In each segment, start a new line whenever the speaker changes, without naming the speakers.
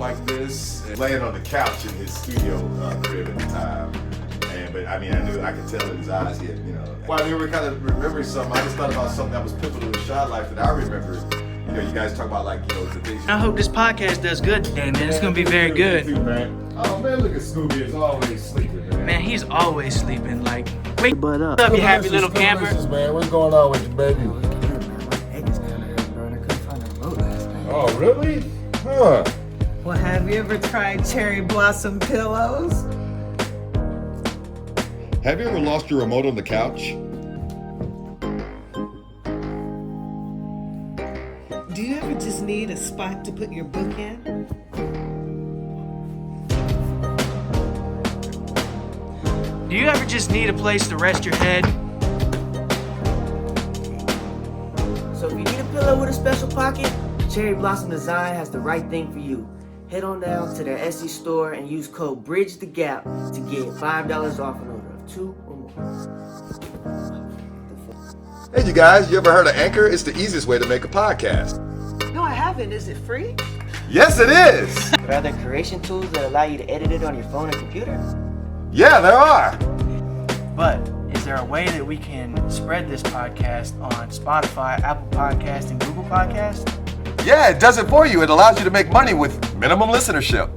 like this, and laying on the couch in his studio crib at the time. But I mean, I could tell in his eyes, he had, while they were kind of remembering something, I just thought about something that was pivotal in Shy Life that I remember. You guys talk about the things.
I hope this podcast does good today, man. It's gonna be very good.
Too, man. Oh man, look at Scooby. Is always sleeping, man.
Man, he's always sleeping. Like, wake butt up. What's up, you happy little camper?
Man, what's going on with you, baby? Oh, really? Huh.
Well, have you ever tried cherry blossom pillows?
Have you ever lost your remote on the couch?
Do you ever just need a spot to put your book in?
Do you ever just need a place to rest your head?
So if you need a pillow with a special pocket, Cherry Blossom Design has the right thing for you. Head on down to their Etsy store and use code BRIDGETHEGAP to get $5 off an order of 2 or more.
Hey, you guys, you ever heard of Anchor? It's the easiest way to make a podcast.
No, I haven't. Is it free?
Yes, it is.
But are there creation tools that allow you to edit it on your phone or computer?
Yeah, there are.
But is there a way that we can spread this podcast on Spotify, Apple Podcasts, and Google Podcasts?
Yeah, it does it for you. It allows you to make money with minimum listenership.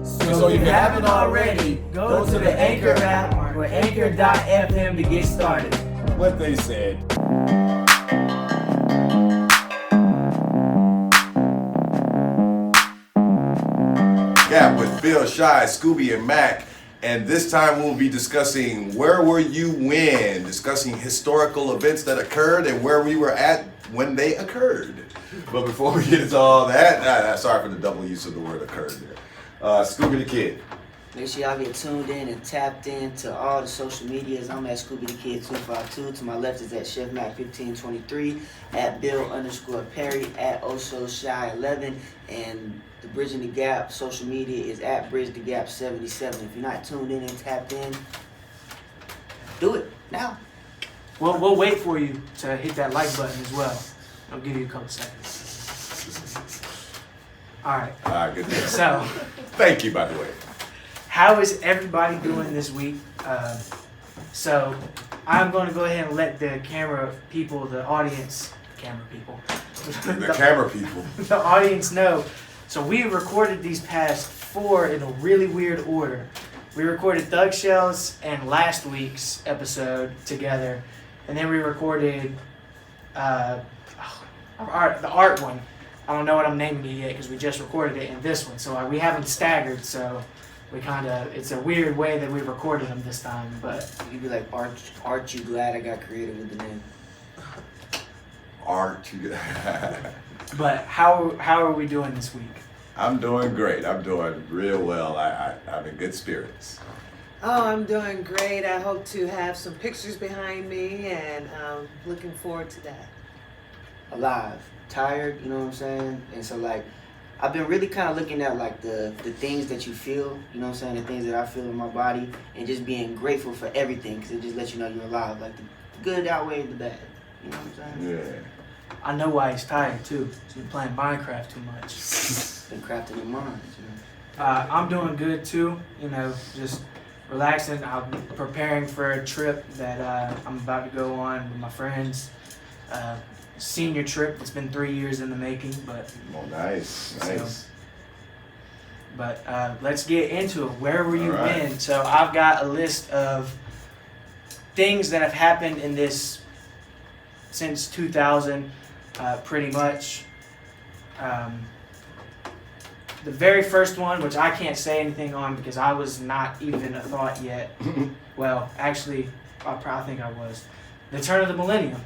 So if you haven't already, go to the Anchor app or anchor.fm to get started.
What they said. Gap with Bill, Shy, Scooby, and Mac. And this time we'll be discussing where were you when, discussing historical events that occurred and where we were at when they occurred. But before we get into all that, sorry for the double use of the word occurred there. Scooby the Kid.
Make sure y'all get tuned in and tapped in to all the social medias. I'm at Scooby the Kid 252. To my left is at Chef Mac 1523, at Bill_Perry, at Oso Shy 11, and the Bridging the Gap social media is at Bridge the Gap 77. If you're not tuned in and tapped in, do it now.
Well, we'll wait for you to hit that like button as well. I'll give you a couple seconds. All right.
All right, good deal.
So,
Thank you, by the way.
how is everybody doing this week? So, I'm going to go ahead and let the camera people, the audience, camera people,
The camera people.
the audience know. So we recorded these past 4 in a really weird order. We recorded Thug Shells and last week's episode together, and then we recorded the art one. I don't know what I'm naming it yet because we just recorded it in this one. So we haven't staggered, so we it's a weird way that we recorded them this time. But
You could be like, aren't you glad I got creative with the name?
But how are we doing this week?
I'm doing great. I'm doing real well. I'm in good spirits.
Oh, I'm doing great. I hope to have some pictures behind me, and I'm looking forward to that.
Alive, tired, you know what I'm saying? And so I've been really kind of looking at the things that you feel, you know what I'm saying, the things that I feel in my body, and just being grateful for everything because it just lets you know you're alive. Like the good outweighs the bad, you know what I'm saying?
Yeah.
I know why he's tired too. He's been playing Minecraft too much.
Been crafting your minds, you know.
I'm doing good too. Just relaxing. I'm preparing for a trip that I'm about to go on with my friends. Senior trip that's been 3 years in the making, but.
Oh, nice.
But let's get into it. Where were you
All right.
when? So I've got a list of things that have happened in this since 2000, pretty much. The very first one, which I can't say anything on because I was not even a thought yet. Well, actually, I think I was. The turn of the millennium.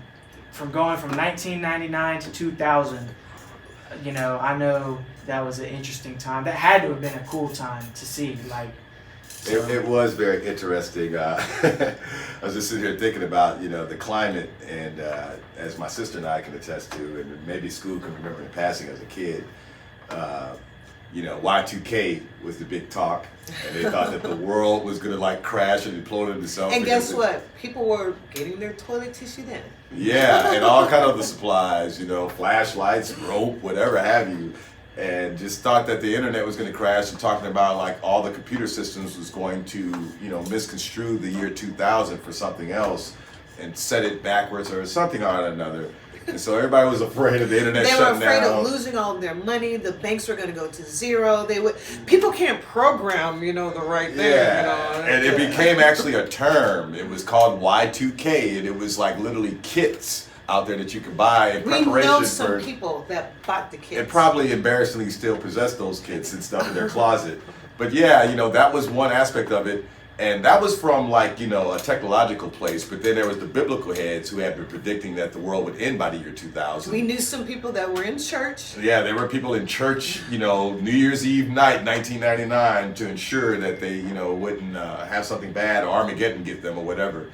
From going from 1999 to 2000, I know that was an interesting time. That had to have been a cool time to see.
It was very interesting. I was just sitting here thinking about, the climate, and as my sister and I can attest to, and maybe Scoob can remember in passing as a kid, Y2K was the big talk, and they thought that the world was going to crash and implode into something.
And guess what? People were getting their toilet tissue then.
Yeah, and all kind of the supplies, flashlights, rope, whatever have you. and just thought that the internet was going to crash, and talking about like all the computer systems was going to, you know, misconstrue the year 2000 for something else and set it backwards or something or another. And so everybody was afraid of the internet
They were
shutting
afraid
down.
of losing all of their money. The banks were going to go to zero. People can't program, the right thing.
Yeah, and it became actually a term. It was called Y2K, and it was like literally kits out there that you could buy in
We
preparation
know
for.
some people that bought the kits.
And probably embarrassingly still possess those kits and stuff in their closet. But yeah, that was one aspect of it. And that was from like, a technological place. But then there was the biblical heads who had been predicting that the world would end by the year 2000.
We knew some people that were in church.
Yeah, there were people in church, New Year's Eve night, 1999, to ensure that they, wouldn't have something bad or Armageddon get them or whatever.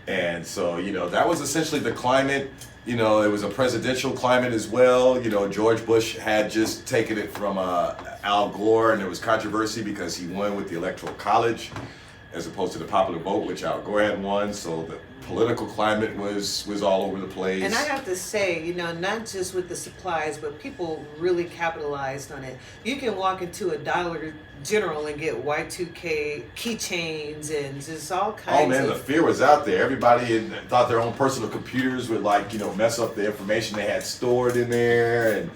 And so, that was essentially the climate. It was a presidential climate as well. George Bush had just taken it from Al Gore, and there was controversy because he won with the Electoral College as opposed to the popular vote, which Al Gore had won. So the political climate was all over the place.
And I have to say, not just with the supplies, but people really capitalized on it. You can walk into a Dollar General and get Y2K keychains and just all kinds
Oh man,
of...
the fear was out there. Everybody thought their own personal computers would mess up the information they had stored in there, and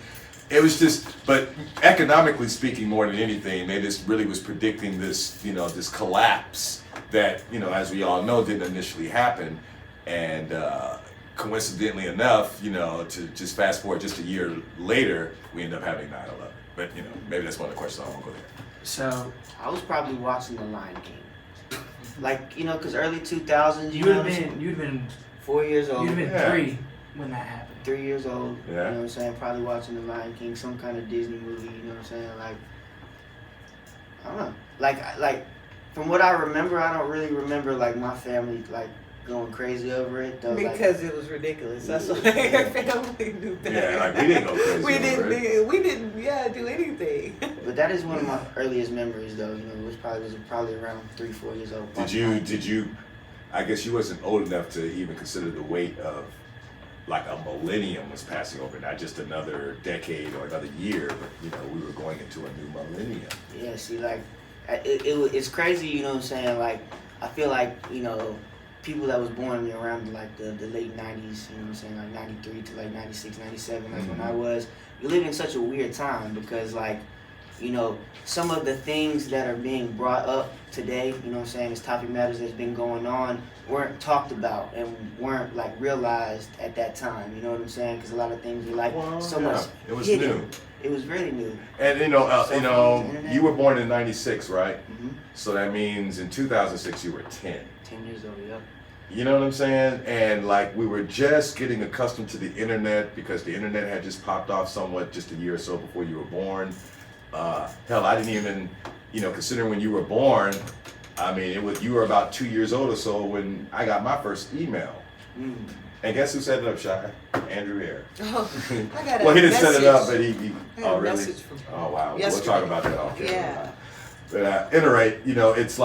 it was just, but economically speaking, more than anything, they just really was predicting this, this collapse that, as we all know, didn't initially happen. And coincidentally enough, to just fast forward just a year later, we end up having 9/11. But, maybe that's one of the questions. I won't go there.
So
I was probably watching The Lion King. Because early 2000s,
you'd have been
4 years old.
you'd have been
Yeah.
3 when that happened.
3 years old,
Yeah.
you know what I'm saying? Probably watching The Lion King, some kind of Disney movie, you know what I'm saying? I don't know. Like, from what I remember, I don't really remember, my family, going crazy over it, though.
Because it was ridiculous. That's why our family knew that.
Yeah, we didn't go crazy
We
over it.
we didn't, do anything.
But that is one of my earliest memories, though. It was probably around 3-4 years old.
Did you, I guess you wasn't old enough to even consider the weight of a millennium was passing over, not just another decade or another year, but we were going into a new millennium.
Yeah, see, it's crazy, you know what I'm saying? I feel like, people that was born around the late 90s, you know what I'm saying, 93 to 96, 97, that's when I was. You live in such a weird time because some of the things that are being brought up today, you know what I'm saying, as topic matters that's been going on, weren't talked about and weren't realized at that time, you know what I'm saying? Because a lot of things were so much
It was
hidden.
new.
It was really new.
And you were born in 96, right?
Mm-hmm.
So that means in 2006 you were 10.
10 years old, yep.
You know what I'm saying? And we were just getting accustomed to the internet because the internet had just popped off somewhat just a year or so before you were born. Hell, I didn't even, considering when you were born, you were about 2 years old or so when I got my first email.
Mm.
And guess who set it up, Shy? Andrew Air.
Oh, I got a
Well, he didn't set it up,
message.
but he
I got
oh,
a
really?
message from him.
Oh, wow.
Yesterday.
We'll talk about that off camera.
Yeah.
But at any rate, it's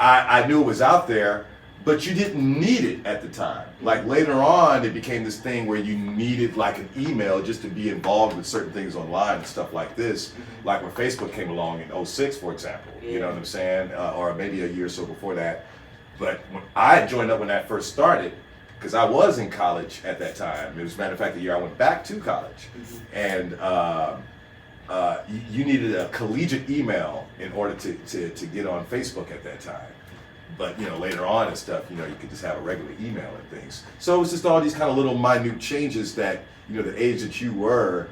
I knew it was out there, but you didn't need it at the time. Later on, it became this thing where you needed an email just to be involved with certain things online and stuff like this. Like when Facebook came along in 06, for example, you know what I'm saying? Or maybe a year or so before that. But when I joined up when that first started, because I was in college at that time. It was, matter of fact, the year I went back to college. And you needed a collegiate email in order to get on Facebook at that time. But later on and stuff, you could just have a regular email and things. So it was just all these kind of little minute changes that, the age that you were,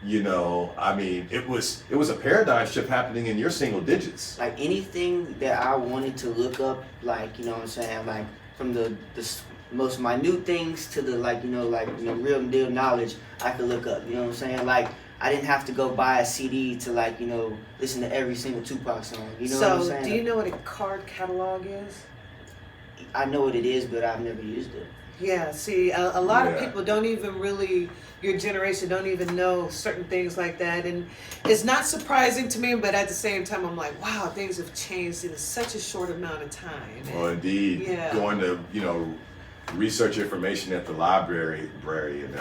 it was a paradigm shift happening in your single digits.
Anything that I wanted to look up, you know what I'm saying, from the most minute things to the real deal knowledge I could look up, you know what I'm saying? I didn't have to go buy a CD to listen to every single Tupac song. You know what I'm saying?
So, do you know what a card catalog is?
I know what it is, but I've never used it.
Yeah, see, a lot of
Yeah.
people don't even really, your generation don't even know certain things like that. And it's not surprising to me, but at the same time, I'm like, wow, things have changed in such a short amount of time.
Well, indeed,
Yeah.
going to research information at the library, and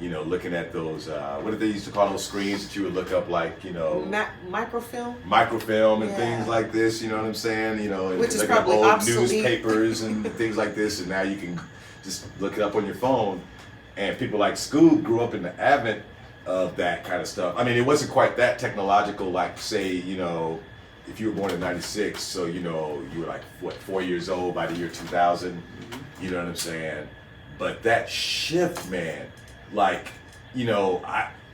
you know, looking at those, what did they used to call those screens that you would look up, like, you know, microfilm and things like this, you know what I'm saying? You know, and
which is
looking at
probably
old
obsolete.
newspapers and things like this, and now you can just look it up on your phone. And people like Scoob grew up in the advent of that kind of stuff. I mean, it wasn't quite that technological, like, say, you know, if you were born in 96, so, you know, you were like, what, 4 years old by the year 2000, you know what I'm saying? But that shift, man, like, you know,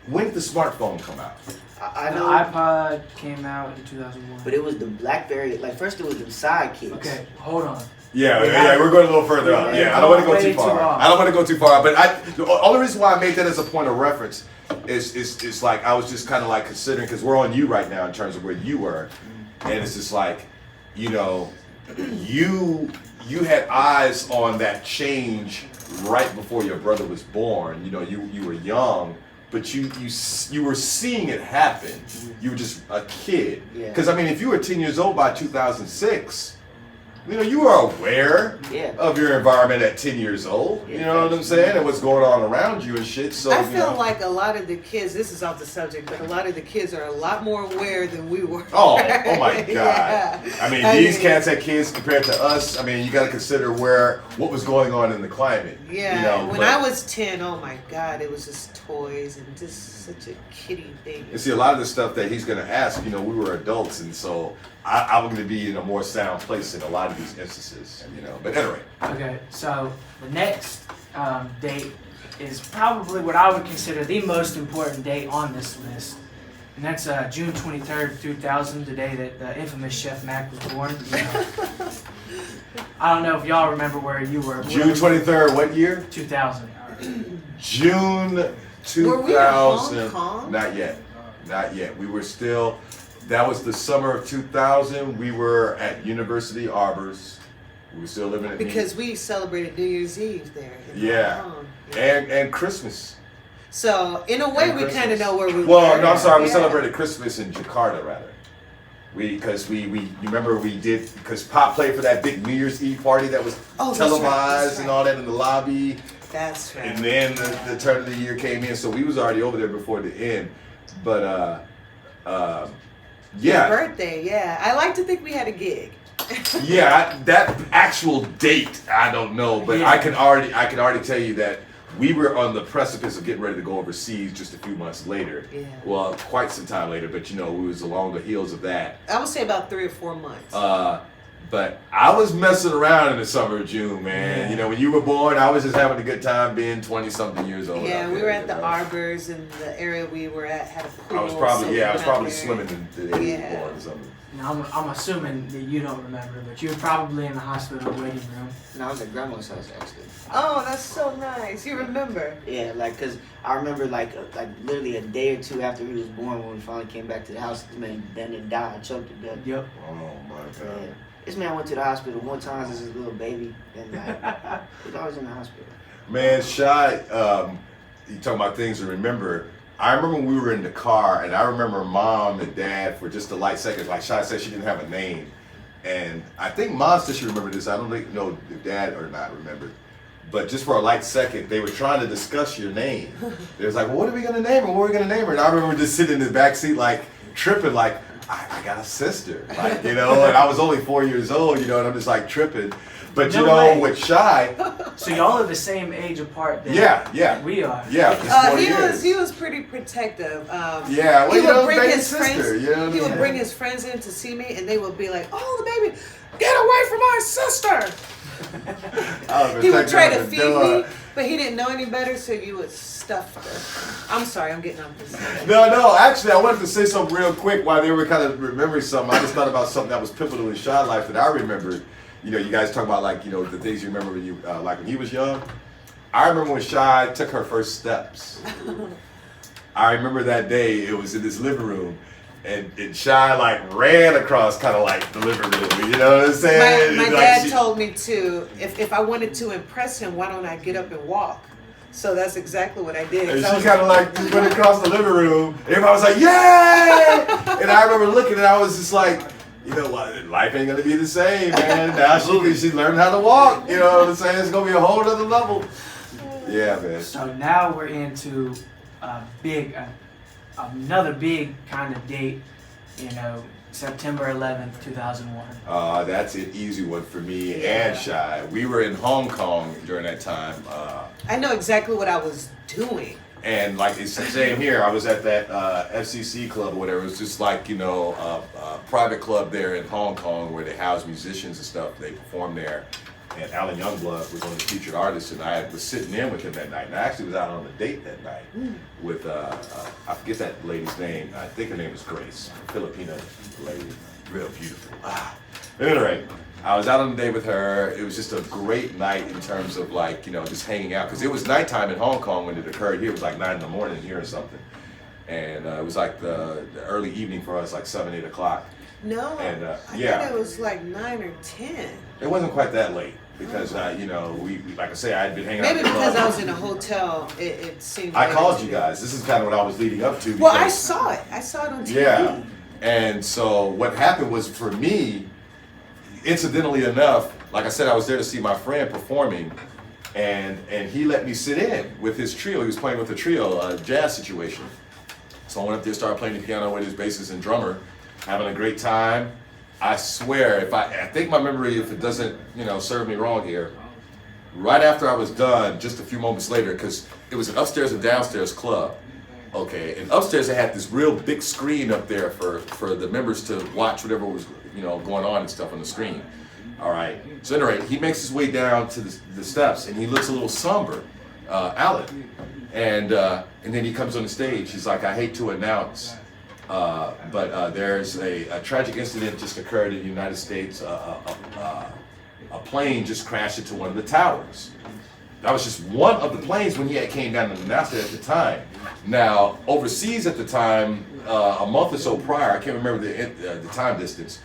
when did the smartphone come out?
I
The
know,
iPod came out in 2001.
but it was the BlackBerry. Like first, it was the sidekicks.
Okay, hold on.
Yeah,
Yeah.
we're going a little further up. Yeah, I don't want to go
Way
too
too
far.
off.
I don't want to go too far. But the only reason why I made that as a point of reference is like I was just kind of like considering, because we're on you right now in terms of where you were, and it's just like, you know, you had eyes on that change right before your brother was born. You know, you were young, but you were seeing it happen. You were just a kid.
Yeah.
Because I mean, if you were 10 years old by 2006. You know, you are aware of your environment at 10 years old. You know what I'm saying? And what's going on around you and shit. So
I feel like a lot of the kids, this is off the subject, but a lot of the kids are a lot more aware than we were.
Oh my God.
Yeah.
I mean, these cats had kids compared to us. I mean, you got to consider what was going on in the climate.
Yeah.
You know,
when I was 10, oh my God, it was just toys and just such a kiddie thing.
And see, a lot of the stuff that he's going to ask, you know, we were adults, and so I'm going to be in a more sound place in a lot of these instances, you know. But anyway.
Okay, so the next date is probably what I would consider the most important date on this list. And that's June 23rd, 2000, the day that the infamous Chef Mac was born. You know. I don't know if y'all remember where you were.
June 23rd, what year?
2000.
June 2000.
Were we in Hong Kong?
Not yet. We were still. That was the summer of 2000. We were at University Arbors. We were still living at
Because we celebrated New Year's Eve there. In Hong Kong.
and Christmas.
So in a way,
And
we kind of
Christmas.
know where we were.
Well, no, I'm sorry. We
Yeah.
celebrated Christmas in Jakarta, rather. Because we you remember we did, because Pop played for that big New Year's Eve party that was
that's
televised
right, that's
and
right.
all that in the lobby.
That's right.
And then the turn of the year came in, so we was already over there before the end. But
Your birthday, yeah. I like to think we had a gig.
that actual date I don't know, but
Yeah.
I can already tell you that we were on the precipice of getting ready to go overseas just a few months later.
Yeah.
Well, quite some time later, but you know, we was along the heels of that.
I would say about 3 or 4 months.
But I was messing around in the summer of June, man.
Yeah.
You know, when you were born, I was just having a good time being 20-something years old.
yeah,
out
we
there,
were at
you
the
know.
Arbors, and the area we were at had a pool.
I was probably
so we went out there.
swimming in the day you were
Yeah.
born or something.
Now, I'm assuming that you don't remember, but you were probably in the hospital waiting room.
And I was at grandma's house actually.
Oh, that's so nice. You remember.
Yeah, like, cause I remember like literally a day or two after he was born, when we finally came back to the house, this man then it died, choked to death.
Yep.
Oh my
Yeah.
God.
This man went to the hospital one time as his little baby, and like he's always in the hospital.
Man, Shy, you talking about things to remember. I remember when we were in the car, and I remember Mom and Dad for just a light second. Like Shy said, she didn't have a name, and I think Mom said she remembered this. I don't know if Dad or not remembered, but just for a light second, they were trying to discuss your name. They was like, well, "What are we gonna name her? What are we gonna name her?" And I remember just sitting in the back seat, like tripping, like I got a sister, like, you know, and I was only 4 years old, you know, and I'm just like tripping. But you
No
know,
way.
with Shy,
So y'all are the same age apart then?
yeah.
We are.
Yeah, just 4 years.
He was pretty protective.
Yeah, well,
he
you know,
would bring
baby
his
sister,
friends.
you know what I
He would
mean?
bring his friends in to see me, and they would be like, "Oh, the baby, get away from my sister!" He would try to feed me, but he didn't know any better, so you would stuff her. I'm sorry, I'm getting off this.
No, actually, I wanted to say something real quick while they were kind of remembering something. I just thought about something that was pivotal in Sean's life that I remembered. You know, you guys talk about, like, you know, the things you remember when you, like when he was young. I remember when Shy took her first steps. I remember that day, it was in this living room, and Shy like ran across kind of like the living room, you know what I'm saying?
My
Like,
dad told me to, if I wanted to impress him, why don't I get up and walk? So that's exactly what I did.
And
So I
she
was
kind of like went across the living room. Everybody was like, "Yay!" And I remember looking, and I was just like, you know what? Life ain't gonna be the same, man. Now she learned how to walk. You know what I'm saying? It's gonna be a whole other level. Yeah, man.
So now we're into another big kind of date, September 11th, 2001.
That's an easy one for me and Shy. We were in Hong Kong during that time.
I know exactly what I was doing.
And like it's the same here, I was at that FCC club or whatever. It was just like, a private club there in Hong Kong where they house musicians and stuff. They perform there. And Alan Youngblood was one of the featured artists, and I was sitting in with him that night. And I actually was out on a date that night with, I forget that lady's name. I think her name was Grace, a Filipino lady, real beautiful. At any rate, I was out on a date with her. It was just a great night in terms of like, just hanging out. Because it was nighttime in Hong Kong when it occurred. Here it was like 9 in the morning here or something. And it was like the early evening for us, like 7, 8 o'clock.
No,
And,
I
yeah.
thought it was like 9 or 10.
It wasn't quite that late. Because, we like I say, I had been hanging out
Maybe
at the
because
club.
I was in a hotel, it seemed
I
later
called
to
you
me.
guys. This is kind of what I was leading up to.
Well, I
because-
saw it. I saw it on TV.
Yeah. And so what happened was for me, incidentally enough, like I said, I was there to see my friend performing, and he let me sit in with his trio. He was playing with a trio, a jazz situation. So I went up there, started playing the piano with his bassist and drummer, having a great time. I swear, I think my memory, if it doesn't, serve me wrong here, right after I was done, just a few moments later, because it was an upstairs and downstairs club, okay, and upstairs they had this real big screen up there for the members to watch whatever was, going on and stuff on the screen. All right, so at any rate, he makes his way down to the steps, and he looks a little somber, Alan, and then he comes on the stage. He's like, I hate to announce, but there's a tragic incident just occurred in the United States. A plane just crashed into one of the towers. That was just one of the planes when he came down and announced it at the time. Now, overseas at the time, a month or so prior, I can't remember the time distance,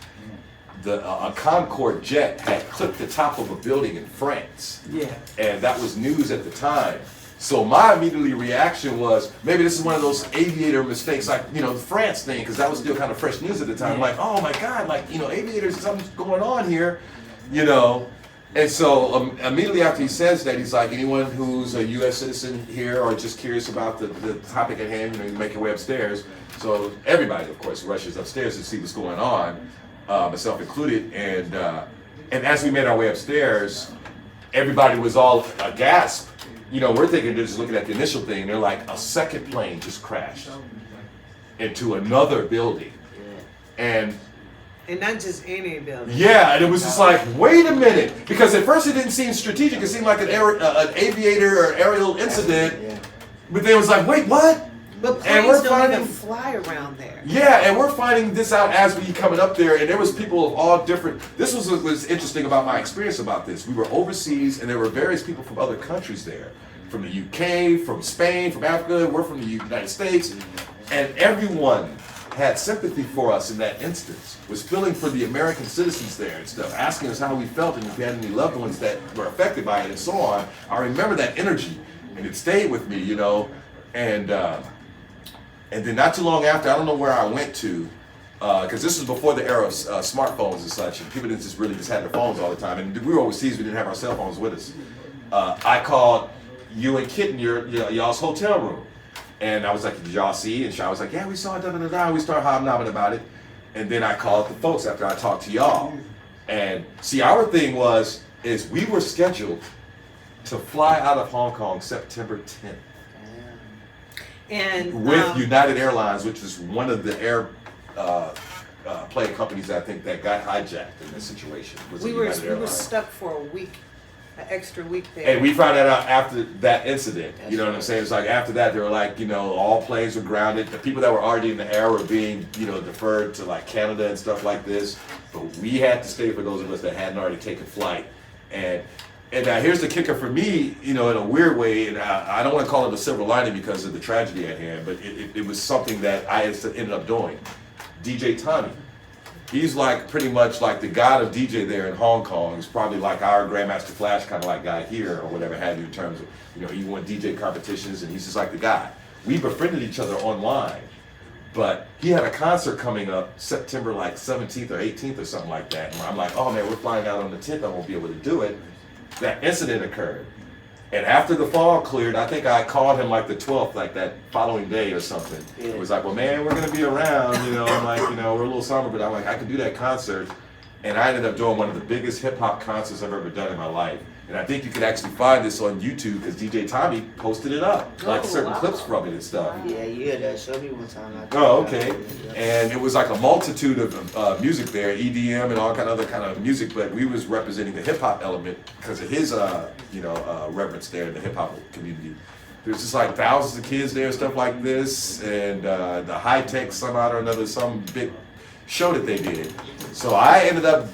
a Concorde jet had clipped the top of a building in France.
Yeah.
And that was news at the time. So my immediately reaction was, maybe this is one of those aviator mistakes, like, the France thing, because that was still kind of fresh news at the time.
Yeah.
Like, oh my God, like, aviators, something's going on here, And so immediately after he says that, he's like, anyone who's a U.S. citizen here or just curious about the topic at hand, you make your way upstairs. So everybody, of course, rushes upstairs to see what's going on, myself included. And as we made our way upstairs, everybody was all aghast. We're thinking, they're just looking at the initial thing. They're like, a second plane just crashed into another building. And
not just any building.
yeah, and it was just like, wait a minute. Because at first it didn't seem strategic. It seemed like an aviator or aerial incident.
Yeah.
But then it was like, wait, what?
But
And
planes
we're
don't
finding-
even fly around there.
Yeah, and we're finding this out as we coming up there, and there was people of all different. This was what was interesting about my experience about this. We were overseas, and there were various people from other countries there, from the UK, from Spain, from Africa. We're from the United States, and everyone had sympathy for us in that instance. Was feeling for the American citizens there and stuff, asking us how we felt and if we had any loved ones that were affected by it and so on. I remember that energy, and it stayed with me, And then not too long after, I don't know where I went to, because this was before the era of smartphones and such, and people didn't just really just have their phones all the time. And we were overseas, we didn't have our cell phones with us. I called you and Kit in y'all's hotel room. And I was like, did y'all see? And Shaw was like, yeah, we saw it, da-da-da-da. We started hobnobbing about it. And then I called the folks after I talked to y'all. And see, our thing is we were scheduled to fly out of Hong Kong September 10th.
And
With United Airlines, which is one of the plane companies I think that got hijacked in this situation. Was
we
the
were
United Airlines.
stuck for a week, an extra week there.
And we found that out after that incident. You know what I'm saying? It's like after that, they were like, all planes were grounded. The people that were already in the air were being, deferred to like Canada and stuff like this. But we had to stay for those of us that hadn't already taken flight. And now here's the kicker for me, in a weird way, and I don't want to call it a silver lining because of the tragedy at hand, but it was something that I ended up doing. DJ Tommy, he's like pretty much like the god of DJ there in Hong Kong. He's probably like our Grandmaster Flash kind of like guy here or whatever have you in terms of, he won DJ competitions and he's just like the guy. We befriended each other online, but he had a concert coming up September like 17th or 18th or something like that. And I'm like, oh man, we're flying out on the 10th, I won't be able to do it. That incident occurred, And after the fog cleared, I think I called him like the 12th, like that following day or something.
Yeah.
It was like, well, man, we're gonna be around, you know. I'm like, you know, we're a little somber, but I'm like, I can do that concert. And I ended up doing one of the biggest hip hop concerts I've ever done in my life. And I think you could actually find this on YouTube because DJ Tommy posted it up, like certain clips from it and stuff.
Yeah, you hear that? Show me one time.
Oh, okay. And it was like a multitude of music there, EDM and all other kind of music, but we was representing the hip hop element because of his, reverence there in the hip hop community. There's just like thousands of kids there and stuff like this, and the high tech somehow or another, some big show that they did. So I ended up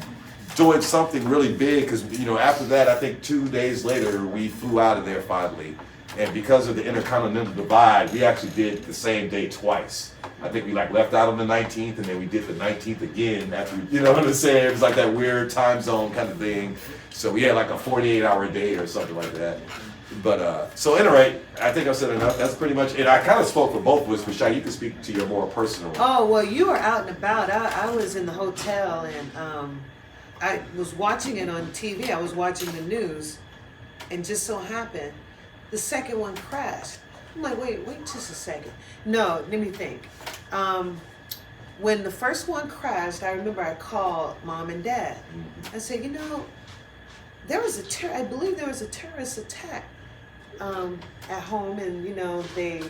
doing something really big because, you know, after that, I think 2 days later, we flew out of there finally. And because of the intercontinental divide, we actually did the same day twice. I think we like left out on the 19th and then we did the 19th again after, you know what I'm saying? It was like that weird time zone kind of thing. So we had like a 48-hour day or something like that. But, so at any rate, I think I've said enough. That's pretty much it. I kind of spoke for both of us, but Shai, you can speak to your more personal.
Oh, well, you were out and about. I was in the hotel and I was watching it on TV. I was watching the news, and just so happened, the second one crashed. I'm like, wait just a second. No, let me think. When the first one crashed, I remember I called mom and dad. I said, you know, I believe there was a terrorist attack at home, and you know they.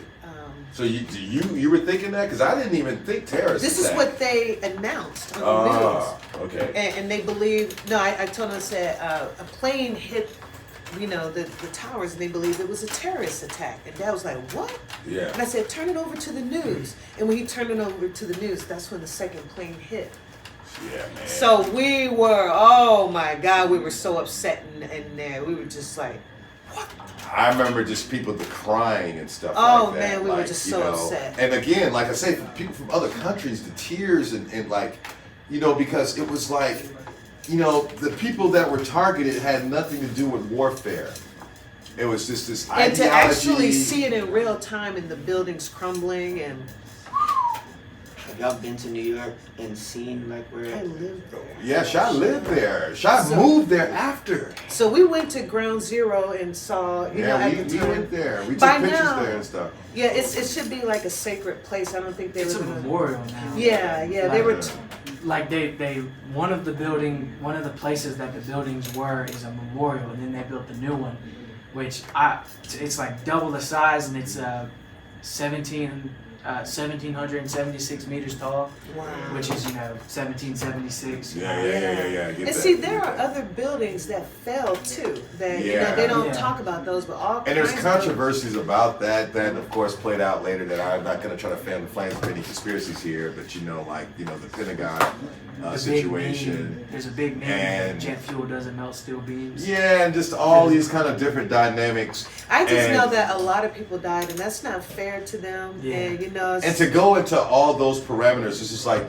So you were thinking that? Because I didn't even think terrorist
This
attack.
is what they announced on the news.
Okay.
And they believe, I told them, I said, a plane hit, you know, the towers, and they believed it was a terrorist attack. And Dad was like, what?
Yeah.
And I said, turn it over to the news. And when he turned it over to the news, that's when the second plane hit.
Yeah, man.
So we were, oh my God, we were so upset in there. We were just like, what?
I remember just people crying and stuff
Oh,
like that.
man, we were
like,
just
you
so
know,
upset.
And again, like I say, for people from other countries, the tears and like, you know, because it was like, you know, the people that were targeted had nothing to do with warfare. It was just this
And
ideology.
to actually see it in real time and the buildings crumbling and
Have y'all been to New York and seen like
I
where?
lived there.
Yeah, Shai lived there. Shai
So-
moved there after.
So we went to Ground Zero and saw, you know,
Yeah,
at the
we
time.
went there. We took
By
pictures
now-
there and stuff.
Yeah, it should be like a sacred place. I don't think they
It's
were
a
gonna.
memorial now.
Yeah, they were.
Like they one of the places that the buildings were is a memorial, and then they built the new one, which it's like double the size, and it's 1776 meters tall,
Wow.
which is 1776.
Yeah. I get
And
that.
see, there are other buildings that fell too. That
Yeah.
they don't
Yeah.
talk about those, but all.
And there's
kinds of-
controversies about that of course played out later that I'm not going to try to fan the flames of any conspiracies here, but the Pentagon
The
situation.
big meme, there's a big meme.
and-
Jet fuel doesn't melt steel beams.
Yeah, and just all these kind of different dynamics.
I just
and,
know that a lot of people died, and that's not fair to them.
Yeah.
And it's,
And to go into all those parameters, it's just like,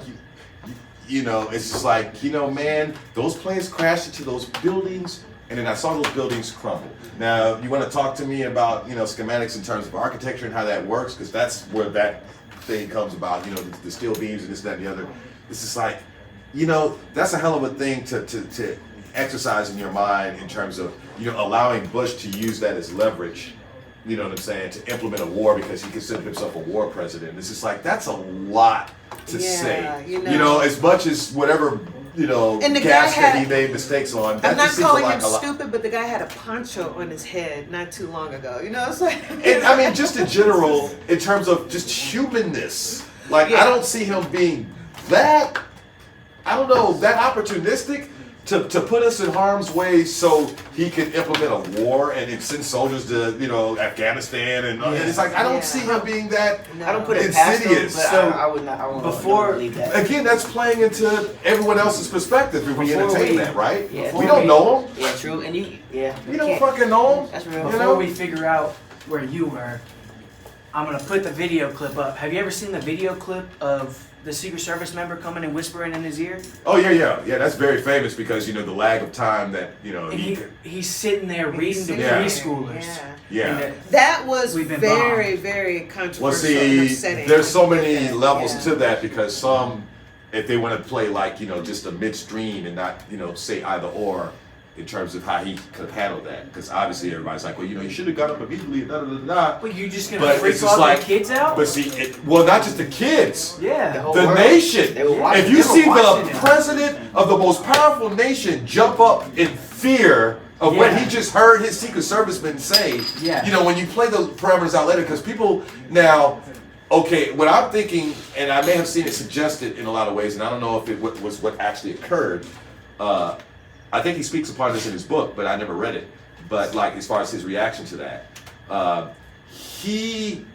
it's just like, man, those planes crashed into those buildings, and then I saw those buildings crumble. Now, you want to talk to me about, schematics in terms of architecture and how that works, because that's where that thing comes about, the steel beams and this, that, and the other. It's just like, that's a hell of a thing to exercise in your mind in terms of, allowing Bush to use that as leverage, you know what I'm saying, to implement a war because he considered himself a war president. It's just like, that's a lot to say. As much as whatever,
And the guy
gas that he
had-
made mistakes on, that
I'm not
just seems
calling
like
him
a lot.
stupid, but the guy had a poncho on his head not too long ago. It's like.
And I mean, just in general, in terms of just humanness, like,
Yeah.
I don't see him being that, I don't know, that opportunistic to put us in harm's way so he can implement a war and send soldiers to, Afghanistan. And it's like, I don't
Yeah.
see him being that.
No.
I don't put it past them,
Insidious.
but
So-
I would not. I won't
Before-
believe that.
Again, that's playing into everyone else's perspective if we
Before
entertain
we-
that, right?
Yeah.
We don't know him.
Yeah, true. And you
We don't
can't-
fucking know him.
That's real.
You
Before
know?
we figure out where you were, I'm gonna put the video clip up. Have you ever seen the video clip of the Secret Service member coming and whispering in his ear?
Oh, yeah. That's very famous because, the lag of time that,
And
he
he's sitting there reading to
Yeah.
preschoolers.
Yeah.
And
That was
We've been
very, very controversial
Well,
and
see,
upsetting.
there's so
I get
many
that.
levels
Yeah.
to that because some, if they want to play like, just a midstream and not, say either or, in terms of how he could have handled that. Because obviously everybody's like, well, you should have got up immediately, da da da da.
But you're just gonna
But
freak
it's just
all
like,
the kids out?
But see, well, not just the kids.
Yeah.
whole
The
world.
nation.
They were watching.
If you
They were
see the
watching it.
president of the most powerful nation jump up in fear of what
Yeah.
he just heard his Secret Servicemen say,
Yeah.
when you play the parameters out later, because people now, okay, what I'm thinking, and I may have seen it suggested in a lot of ways, and I don't know if it was what actually occurred. I think he speaks upon this in his book, but I never read it. But like as far as his reaction to that, he,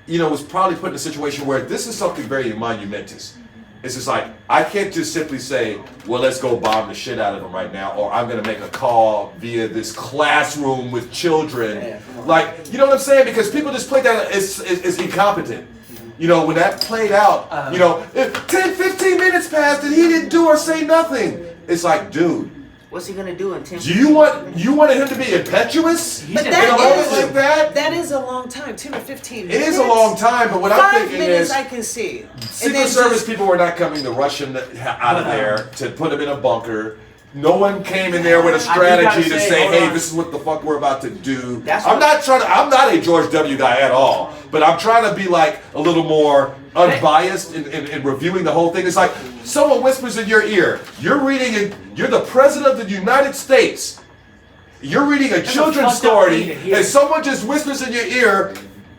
was probably put in a situation where this is something very monumentous. It's just like, I can't just simply say, well, let's go bomb the shit out of them right now, or I'm going to make a call via this classroom with children.
Yeah.
Like, you know what I'm saying? Because people just play that as incompetent. When that played out, 10, 15 minutes passed and he didn't do or say nothing. It's like, dude,
What's he gonna do in 10?
do you wanted him to be impetuous?
But
In a moment like that?
that is a long time, 10 or 15 minutes.
It is a long time, but what I'm
5
thinking
minutes
is,
I can see.
Secret Service people were not coming to rush him out of there to put him in a bunker. No one came in there with a strategy to say, hey, this is what the fuck we're about to do. I'm not a George W. guy at all, but I'm trying to be like a little more unbiased in reviewing the whole thing. It's like someone whispers in your ear, you're the president of the United States. You're reading a children's story, and someone just whispers in your ear,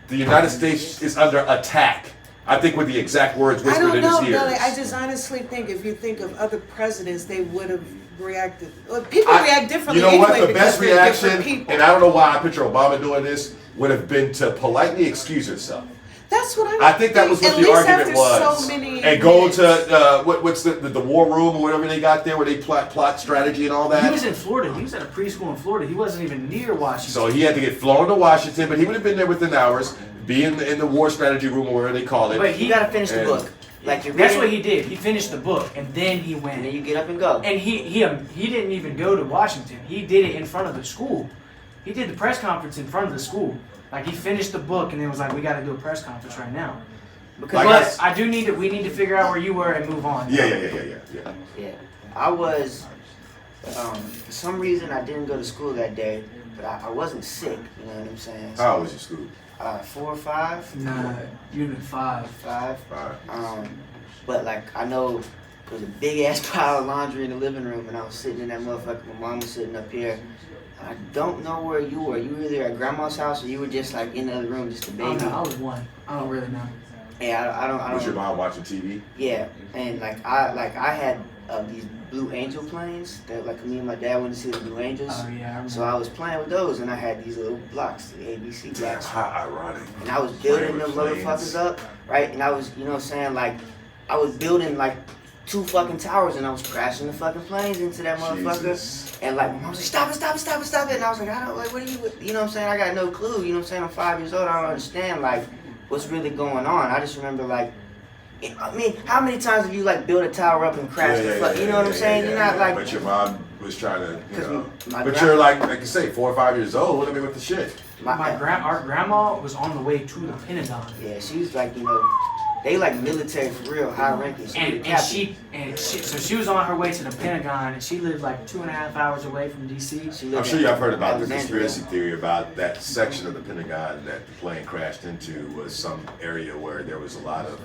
the United States is under attack. I think with the exact words whispered in his ear.
Billy. I just honestly think if you think of other presidents, they would have reacted. Well, people react differently.
You know what?
Anyway
The best
because they're different
reaction,
people.
and I don't know why I picture Obama doing this, would have been to politely excuse herself.
That's what
I think that was what
at
the
least
argument
after
was.
So many
and go
minutes.
to what's the war room or whatever they got there, where they plot strategy and all that.
He was in Florida. He was at a preschool in Florida. He wasn't even near Washington.
So he had to get flown to Washington, but he would have been there within hours, be in the war strategy room or whatever they call it.
But
You gotta finish the
And-
book. Like you're
That's
reading,
what he did. He finished the book, and then he went.
and then you get up and go.
And he didn't even go to Washington. He did it in front of the school. He did the press conference in front of the school. Like he finished the book and then was like, "We got to do a press conference right now."
Because
But we need to figure out where you were and move on.
Yeah.
yeah, I was. For some reason, I didn't go to school that day, but I wasn't sick. You know what I'm saying?
How was your school?
4 or 5.
Nah, Unit 5.
5.
Alright.
But like I know there was a big ass pile of laundry in the living room, and I was sitting in that motherfucker. My mom was sitting up here. I don't know where you were. You were either at grandma's house or you were just like in the other room, just a
I
baby.
don't know. I was 1. I don't really know.
Yeah, I don't.
Was your mom watching TV?
Yeah, and I had these Blue Angel planes that like me and my dad went to see the Blue Angels.
Oh yeah, I remember.
So I was playing with those, and I had these little blocks, the ABC blocks,
How ironic.
and I was building
Playing
them
with planes.
motherfuckers up, right? And I was, you know what I'm saying, like, I was building like 2 fucking towers, and I was crashing the fucking planes into that motherfucker.
Jesus.
And like my mom was like, stop it, and I was like, I don't like, what are you know what I'm saying? I got no clue, you know what I'm saying? I'm 5 years old, I don't understand like what's really going on. I just remember like, I mean, how many times have you like built a tower up and crashed the fuck? You know what I'm saying? You're not like.
But your mom was trying to,
my
But
gra-
you're like you say, 4 or 5 years old. I mean, what the shit?
Our grandma was on the way to the Pentagon.
Yeah, she was like, you know, they like military for real, high ranking.
So she was on her way to the Pentagon, and she lived like 2.5 hours away from DC.
I'm sure y'all heard about the conspiracy theory about that section of the Pentagon that the plane crashed into was some area where there was a lot of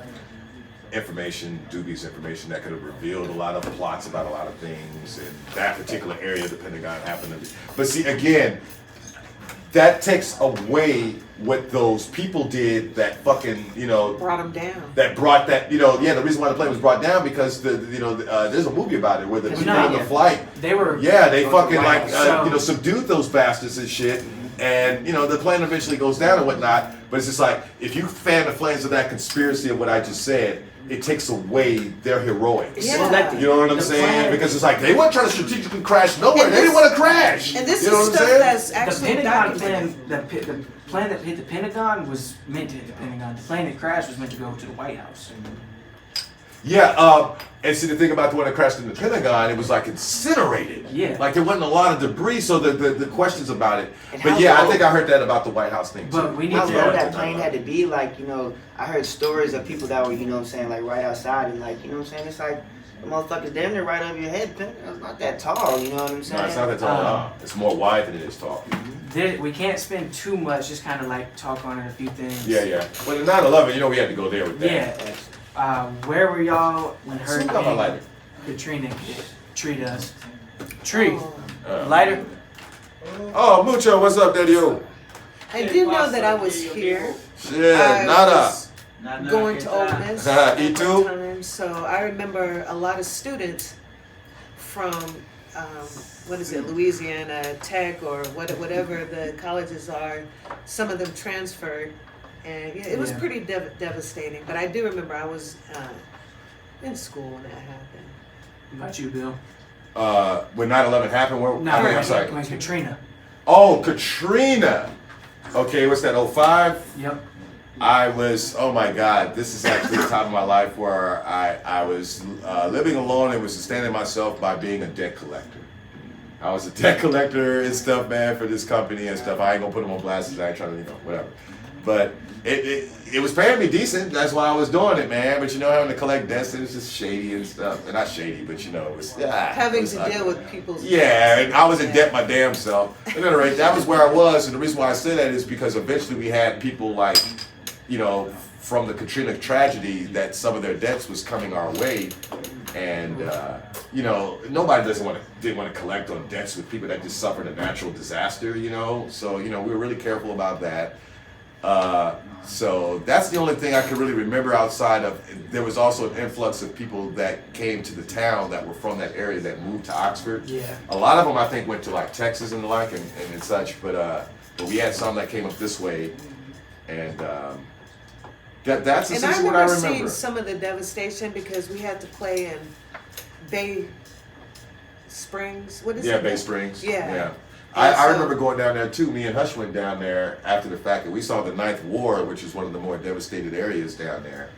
dubious information that could have revealed a lot of plots about a lot of things, and that particular area of the Pentagon happened to be. But see, again, that takes away what those people did that fucking,
brought them down.
that brought that, the reason why the plane was brought down because there's a movie about it where the people on the flight,
They were.
they fucking like,
So-
subdued those bastards and shit. And, the plane eventually goes down and whatnot. But it's just like, if you fan the flames of that conspiracy of what I just said, it takes away their heroics.
Yeah.
You know what I'm
The
saying?
plan-
Because it's like, they weren't trying to strategically crash nowhere.
And
They didn't
this-
want to crash.
And this
You know
is
what I'm
stuff
saying?
that's
The
actually
Pentagon
documented.
the plane that hit the Pentagon was meant to hit the Pentagon. The plane that crashed was meant to go to the White House.
Yeah, and see the thing about the one that crashed in the Pentagon, it was like incinerated.
Yeah.
Like there wasn't a lot of debris, so the questions about it.
And
But
how
yeah, I
low-
think I heard that about the White House thing too.
But we need
How
to.
low that plane had to be, like, I heard stories of people that were, you know what I'm saying, like right outside and like, you know what I'm saying, it's like, The motherfucker's damn near right over your head. It's not that tall, you know what I'm saying?
No, it's not that tall at all. It's more wide than it is tall.
We can't spend too much, just kind of like talk on it a few things.
Yeah. Well, the 9/11, we had to go there with that.
Yeah. Where were y'all when Hurricane Katrina treat us? Tree. Lighter?
Oh, Mucho, what's up, Daddy-O?
I did know that I was here.
Shit,
I
nada.
was going to Ole Miss
E2?
at one time, so I remember a lot of students from Louisiana Tech or whatever the colleges are. Some of them transferred, and it was pretty devastating. But I do remember I was in school when that happened.
What about you, Bill?
When 9/11 happened, I'm sorry.
When Katrina.
Oh, Katrina. Okay, what's that, 05?
Yep.
I was, oh my God, this is actually the time of my life where I was living alone and was sustaining myself by being a debt collector. I was a debt collector and stuff, man, for this company and stuff. I ain't gonna put them on blast, I ain't trying to, whatever. But it was paying me decent. That's why I was doing it, man. But having to collect debts, it was just shady and stuff. And not shady, but it was
having to deal with people's
and I was in debt my damn self. At any rate, that was where I was, and the reason why I say that is because eventually we had people like, from the Katrina tragedy, that some of their debts was coming our way, and nobody didn't want to collect on debts with people that just suffered a natural disaster, So we were really careful about that. So that's the only thing I can really remember outside of. There was also an influx of people that came to the town that were from that area that moved to Oxford.
Yeah.
A lot of them I think went to like Texas and the like and such, but we had some that came up this way, and that's essentially what I remember.
Seeing some of the devastation because we had to play in Bay Springs. What is it?
Yeah, Bay Springs.
Yeah.
I remember going down there too. Me and Hush went down there after the fact, and we saw the Ninth Ward, which is one of the more devastated areas down there.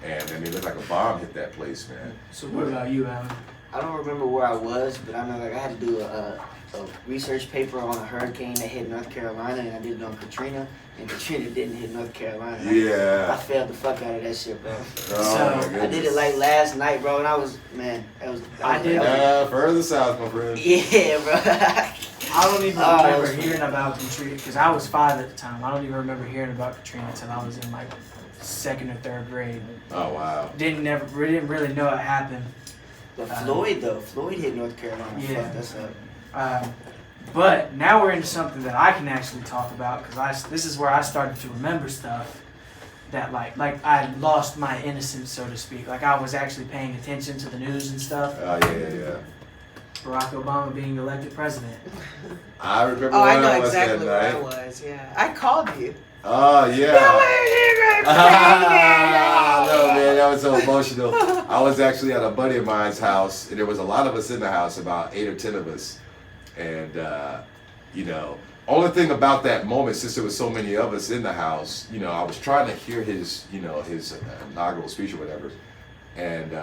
And it looked like a bomb hit that place, man.
So what about you, Alan?
I don't remember where I was, but I know I had to do a research paper on a hurricane that hit North Carolina, and I did it on Katrina, and Katrina didn't hit North Carolina.
Yeah.
I failed the fuck out of that shit, bro.
Oh,
I did it like last night, bro, and
I did.
Further south, my friend.
Yeah, bro.
I don't even remember hearing about Katrina because I was 5 at the time. I don't even remember hearing about Katrina until I was in like 2nd or 3rd grade.
Oh wow.
Didn't really know it happened.
But Floyd hit North Carolina.
Yeah.
Fuck, that's up.
But now we're into something that I can actually talk about because this is where I started to remember stuff that like I lost my innocence, so to speak. Like I was actually paying attention to the news and stuff.
Oh yeah.
Barack Obama being elected president.
I remember
I
when
know
I was
exactly
that
where
night.
I was, yeah. I called you.
Oh yeah. No man, that was so emotional. I was actually at a buddy of mine's house, and there was a lot of us in the house, about 8 or 10 of us. And only thing about that moment, since there was so many of us in the house, I was trying to hear his inaugural speech or whatever, and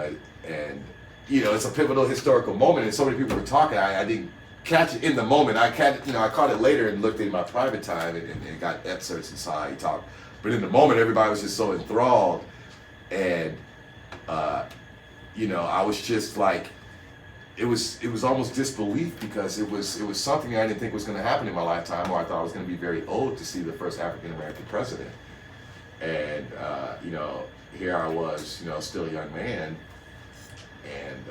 it's a pivotal historical moment, and so many people were talking. I didn't catch it in the moment. I caught it later and looked in my private time and got excerpts and saw how he talked. But in the moment, everybody was just so enthralled, and I was just like, it was almost disbelief because it was something I didn't think was going to happen in my lifetime, or I thought I was going to be very old to see the first African American president, and here I was, still a young man. And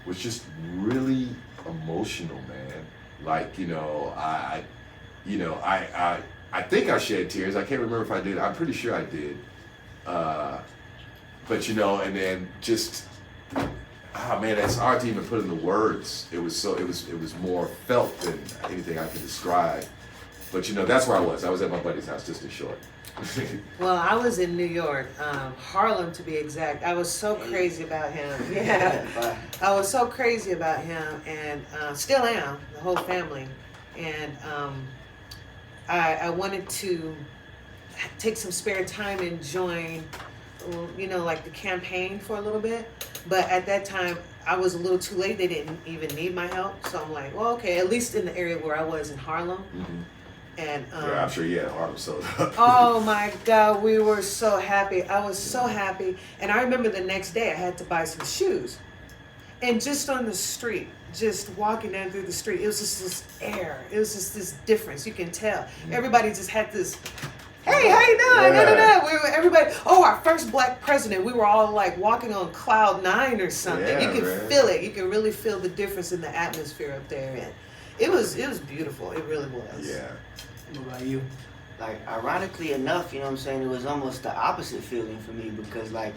was just really emotional, man. Like, I think I shed tears. I can't remember if I did. I'm pretty sure I did. But and then just, man, it's hard to even put into words. It was more felt than anything I can describe. But that's where I was. I was at my buddy's house, just in short.
Well, I was in New York, Harlem to be exact. I was so crazy about him. Yeah, I was so crazy about him, and still am. The whole family, and I wanted to take some spare time and join, like the campaign for a little bit. But at that time, I was a little too late. They didn't even need my help. So I'm like, well, okay, at least in the area where I was in Harlem.
Mm-hmm.
And
Yeah, I'm sure he had Harlem soda.
oh my God, we were so happy. I was so happy. And I remember the next day I had to buy some shoes. And just on the street, just walking down through the street, it was just this air. It was just this difference. You can tell. Everybody just had this, hey, how you doing?
Yeah.
We were, everybody, oh, our first black president. We were all like walking on cloud 9 or something.
Yeah,
you can
man.
feel it. You can really feel the difference in the atmosphere up there. And it was beautiful. It really was.
Yeah.
What about you?
Like, ironically enough, you know what I'm saying, it was almost the opposite feeling for me because, like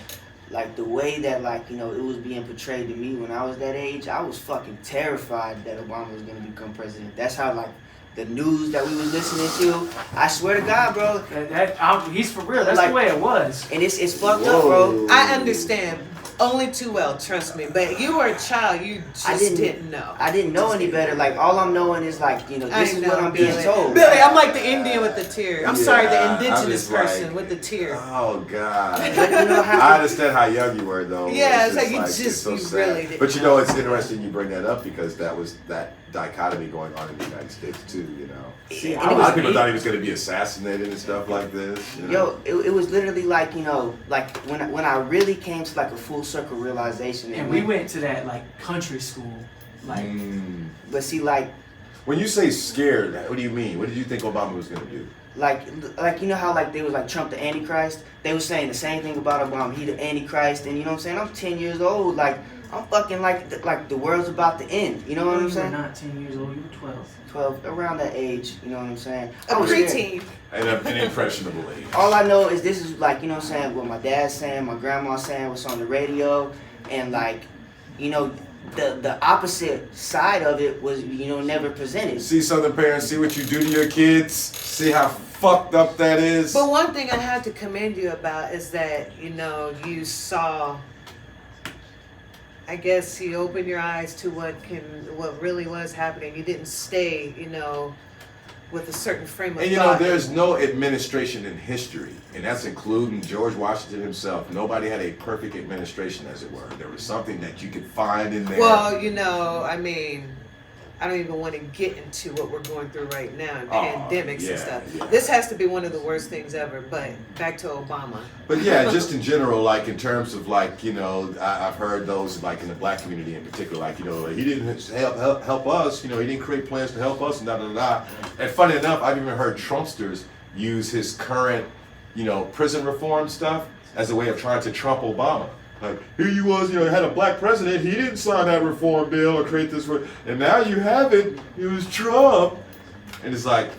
the way that, like, you know, it was being portrayed to me when I was that age, I was fucking terrified that Obama was going to become president. That's how, like, the news that we was listening to, I swear to God, bro.
He's for real. That's
Like-
the way it was.
And it's fucked up, bro.
I understand. Only too well, trust me. But you were a child. You just didn't know.
I didn't know any better. Like, all I'm knowing is, like, you know, this is what I'm being
Billy.
told.
Billy, I'm like the Indian with the tear. I'm sorry, the
Yeah, I'm
indigenous
just
person
like,
with the tear.
Oh God.
But you know how
I understand how young you were though.
Yeah, it's like you
it's
just-
so
you
sad.
really didn't
But you
know.
know, it's interesting you bring that up because that was that dichotomy going on in the United States too. You know,
See,
a
I
lot
was
of people
eight.
thought he was going to be assassinated and stuff like this. You know?
Yo, it was literally like, you know, like when I really came to like a full circle realization.
And we went to that like country school, like
Mm.
But see, like
When you say scared, what do you mean? What did you think Obama was going to do?
like you know how like they was like Trump the Antichrist? They was saying the same thing about Obama. He the Antichrist, and you know what I'm saying? I'm 10 years old. Like I'm fucking like the world's about to end. You know what I'm
you were
saying?
not 10 years old. You were 12.
12, around that age. You know what I'm saying?
A
I was scared.
preteen.
An impressionable age.
All I know is this is like, you know what I'm saying, what my dad's saying, my grandma's saying, what's on the radio, and like, you know, the opposite side of it was, you know, never presented.
See Southern parents, see what you do to your kids, see how fucked up that is.
But one thing I have to commend you about is that, you know, you saw, I guess you opened your eyes to what really was happening. You didn't stay, you know, with a certain frame of
And you know,
thought.
there's no administration in history, and that's including George Washington himself. Nobody had a perfect administration, as it were. There was something that you could find in there.
Well, you know, I mean, I don't even want to get into what we're going through right now and pandemics
yeah,
and stuff.
yeah.
This has to be one of the worst things ever. But back to Obama.
But yeah, just in general, like in terms of like, you know, I've heard those like in the black community in particular, like, you know, he didn't help us, you know, he didn't create plans to help us and da da da. And funny enough, I've even heard Trumpsters use his current, you know, prison reform stuff as a way of trying to trump Obama. Like, here you was, you know, had a black president, he didn't sign that reform bill or create this, and now you have it, it was Trump. And it's like,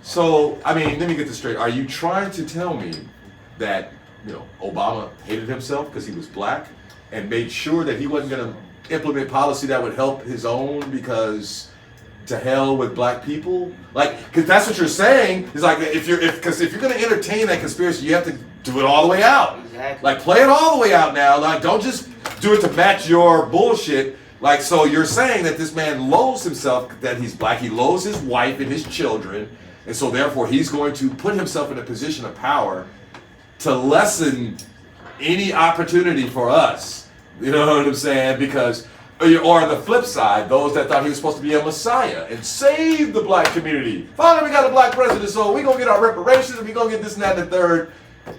so, I mean, let me get this straight. Are you trying to tell me that, you know, Obama hated himself because he was black and made sure that he wasn't going to implement policy that would help his own because to hell with black people? Like, because that's what you're saying. It's like, if you're going to entertain that conspiracy, you have to do it all the way out.
Exactly.
Like, play it all the way out now. Like, don't just do it to match your bullshit. Like, so you're saying that this man loathes himself, that he's black. He loathes his wife and his children. And so therefore he's going to put himself in a position of power to lessen any opportunity for us. You know what I'm saying? Because, or on the flip side, those that thought he was supposed to be a messiah and save the black community. Finally, we got a black president, so we're going to get our reparations and we're going to get this and that and the third.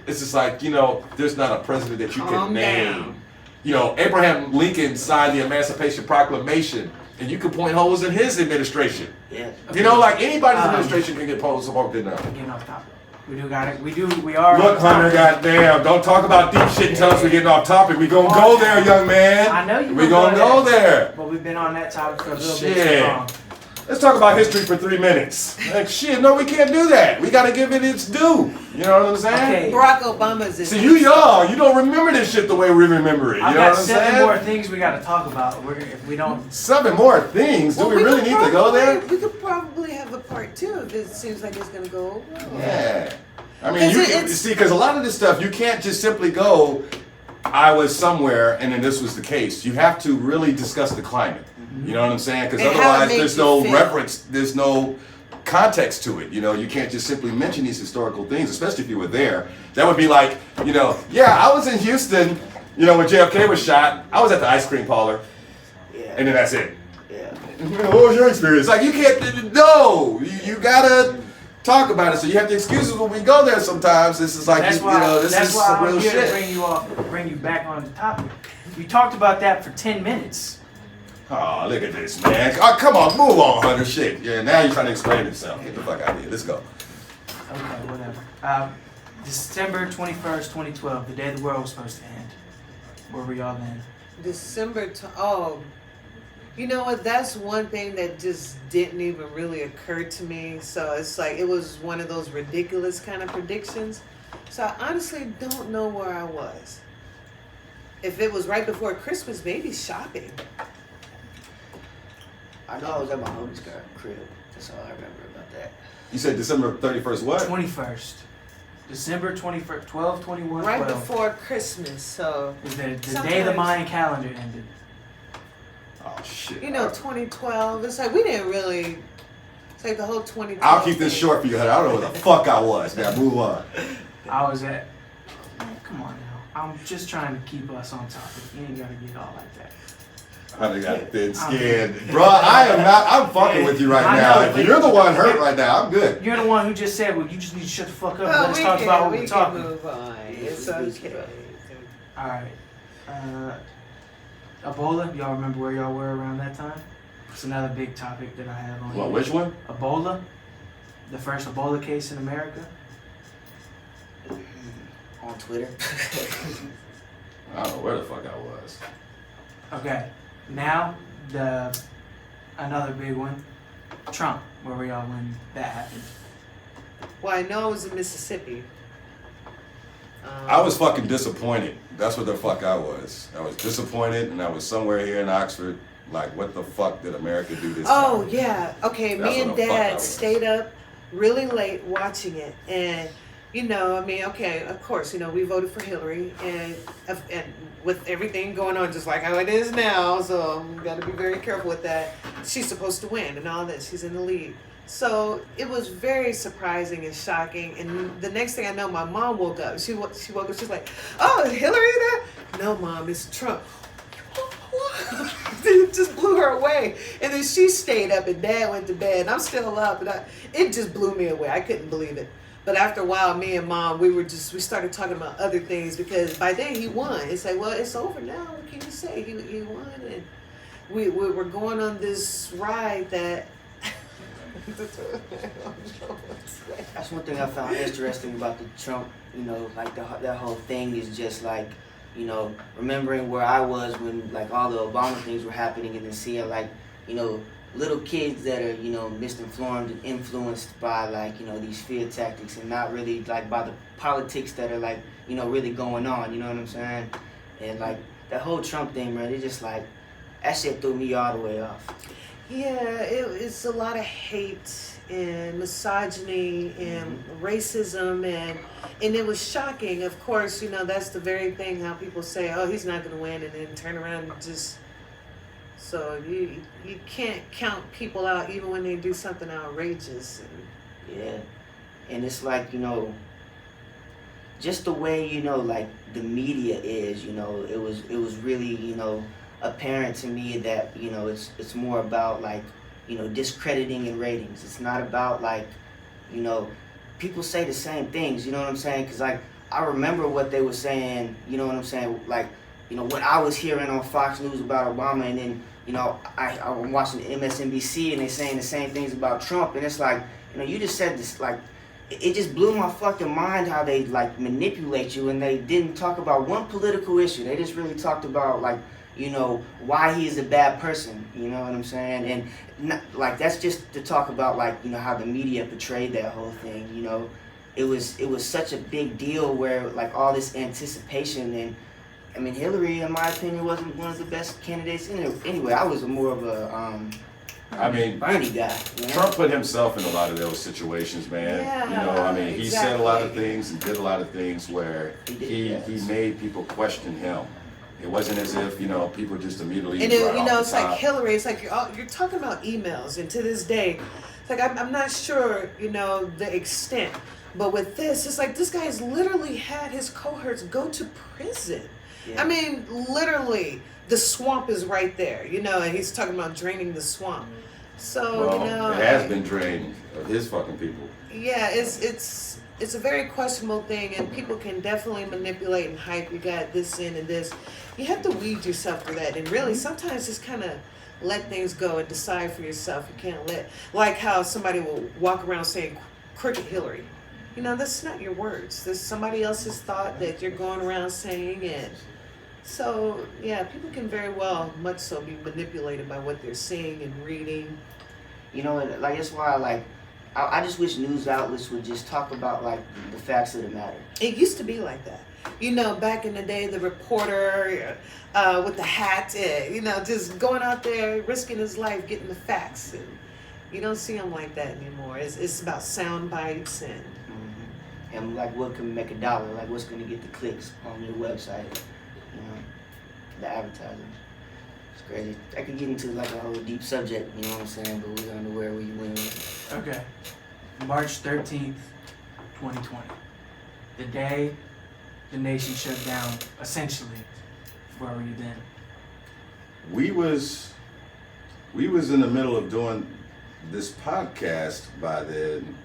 It's just like, you know, there's not a president that you can
Calm
name.
down.
You know, Abraham Lincoln signed the Emancipation Proclamation, and you can point holes in his administration.
Yeah.
You know, like anybody's administration can get posed smoked in there.
Getting off topic. We are.
Look, Hunter, goddamn, don't talk about deep shit and tell us we're getting off topic. We gonna go there, young man.
I know you.
We gonna go there.
But we've been on that topic for a little
Shit.
bit too long.
Let's talk about history for 3 minutes. Like, shit, no, we can't do that. We gotta give it its due. You know what I'm saying?
Okay.
Barack Obama's is.
See, you young, you don't remember this shit the way we remember it. You
I've
know
got
what I'm
7
saying?
more things we got to talk about. If we don't.
7 more things. Do we really
could
need to go there?
We could probably have a part 2 if it seems like it's gonna go over.
Yeah. I mean,
'Cause
you
it's-
see, because a lot of this stuff, you can't just simply go, I was somewhere and then this was the case. You have to really discuss the climate. You know what I'm saying? Because
And how it
otherwise
makes
there's
you
no
feel.
reference, there's no context to it. You know, you can't just simply mention these historical things, especially if you were there. That would be like, you know, yeah, I was in Houston, you know, when JFK was shot. I was at the ice cream parlor.
Yeah.
And then that's it.
Yeah.
What was your experience? Like, you can't, no, you gotta talk about it. So you have the excuses when we go there sometimes. This is like,
That's
you
why,
know, this
that's
is
why
some
I'm
real
here to
shit.
bring you back on the topic. You talked about that for 10 minutes.
Oh, look at this, man. Oh, come on, move on, Hunter. Shit. Yeah, now you're trying to explain yourself. Get the fuck out of here. Let's go.
Okay, whatever. December 21st, 2012, the day the world was supposed to end. Where were y'all then?
You know what? That's one thing that just didn't even really occur to me. So it's like it was one of those ridiculous kind of predictions. So I honestly don't know where I was. If it was right before Christmas, maybe shopping.
I know I was at my homie's crib. That's all I remember about that.
You said December 31st, what?
21st. December 21st, 12, 21,
Right
12.
before Christmas. So
Is the day the
sometimes-
Mayan calendar ended.
Oh, shit.
you know, 2012. It's like we didn't really. It's like the whole 2012.
I'll keep this
thing.
short for you, Hunter. I don't know where the fuck I was. Now, move on.
I was at. Man, come on now. I'm just trying to keep us on topic. You ain't gotta get all like that.
Hunter got thin skin. Bro, I am not, I'm fucking with you right
I
now.
know,
If you're the one hurt right now, I'm good.
You're the one who just said, well, you just need to shut the fuck up and
Well,
let us talk about what we're
we
talking.
can move on. It's
we
okay.
Alright. Ebola, y'all remember where y'all were around that time? It's another big topic that I have on
Well,
here.
which one?
Ebola? The first Ebola case in America?
On Twitter.
I don't know where the fuck I was.
Okay. Now, another big one. Trump. Where were y'all when that happened?
Well, I know I was in Mississippi.
I was fucking disappointed. That's what the fuck I was. I was disappointed, and I was somewhere here in Oxford. Like, what the fuck did America do this
Oh
time?
yeah. Okay.
That's
Me and
what the fuck I
Dad
was.
stayed up really late watching it, and you know, I mean, okay, of course, you know, we voted for Hillary, and with everything going on, just like how it is now, so we got to be very careful with that. She's supposed to win, and all that. She's in the lead. So it was very surprising and shocking. And the next thing I know, my mom woke up. She woke up. She's like, "Oh, Hillary there?" "No, Mom, it's Trump." It just blew her away. And then she stayed up, and Dad went to bed. And I'm still up, and it just blew me away. I couldn't believe it. But after a while, me and Mom, we started talking about other things because by then he won. It's like, well, it's over now. What can you say? He won, and we were going on this ride that.
That's one thing I found interesting about the Trump, you know, like that whole thing is just like, you know, remembering where I was when like all the Obama things were happening and then seeing like, you know, little kids that are, you know, misinformed and influenced by like, you know, these fear tactics and not really like by the politics that are like, you know, really going on, you know what I'm saying? And like that whole Trump thing, man, it just like, that shit threw me all the way off.
Yeah, it's a lot of hate and misogyny and racism and it was shocking. Of course, you know, that's the very thing how people say, oh, he's not going to win, and then turn around and just... So you can't count people out even when they do something outrageous.
Yeah, and it's like, you know, just the way, you know, like the media is, you know, it was really, you know, apparent to me that, you know, it's more about like, you know, discrediting and ratings. It's not about like, you know, people say the same things, you know what I'm saying? Because like I remember what they were saying, you know what I'm saying? Like, you know, what I was hearing on Fox News about Obama, and then, you know, I'm watching MSNBC and they saying the same things about Trump, and it's like, you know, you just said this, like, it just blew my fucking mind how they like manipulate you, and they didn't talk about one political issue. They just really talked about like, you know, why he is a bad person, you know what I'm saying? And not, like that's just to talk about like, you know, how the media portrayed that whole thing, you know. It was such a big deal where like all this anticipation, and I mean Hillary in my opinion wasn't one of the best candidates in it. Anyway, I was more of a
I mean,
Bernie guy. You know?
Trump put himself in a lot of those situations, man.
Yeah,
you know, I mean, he said a lot of
exactly.
things and did a lot of things where
He did,
he
yes.
made people question him. It wasn't as if, you know, people just immediately
And
right
you
off
know,
the
it's like
top.
Hillary. It's like you're talking about emails, and to this day, it's like I'm not sure, you know, the extent. But with this, it's like this guy's literally had his cohorts go to prison.
Yeah.
I mean, literally, the swamp is right there, you know, and he's talking about draining the swamp. So
Well,
you know,
it has been drained of his fucking people.
yeah, it's a very questionable thing, and people can definitely manipulate and hype. You got this in and this. You have to weed yourself through that, and really sometimes just kind of let things go and decide for yourself. You can't let, like how somebody will walk around saying crooked Hillary. You know, that's not your words. That's somebody else's thought that you're going around saying, and so yeah, people can very well, much so, be manipulated by what they're seeing and reading.
You know, and like that's why like I just wish news outlets would just talk about like the facts of the matter.
It used to be like that. You know, back in the day, the reporter with the hat, you know, just going out there, risking his life, getting the facts. And you don't see them like that anymore. It's about sound bites and...
And like what can make $1? Like what's going to get the clicks on your website? You know, the advertising. It's crazy. I could get into like a whole deep subject, you know what I'm saying? But we're going to where we win.
Okay. March 13th, 2020. The day the nation shut down, essentially. Where were you then?
We was in the middle of doing this podcast by then,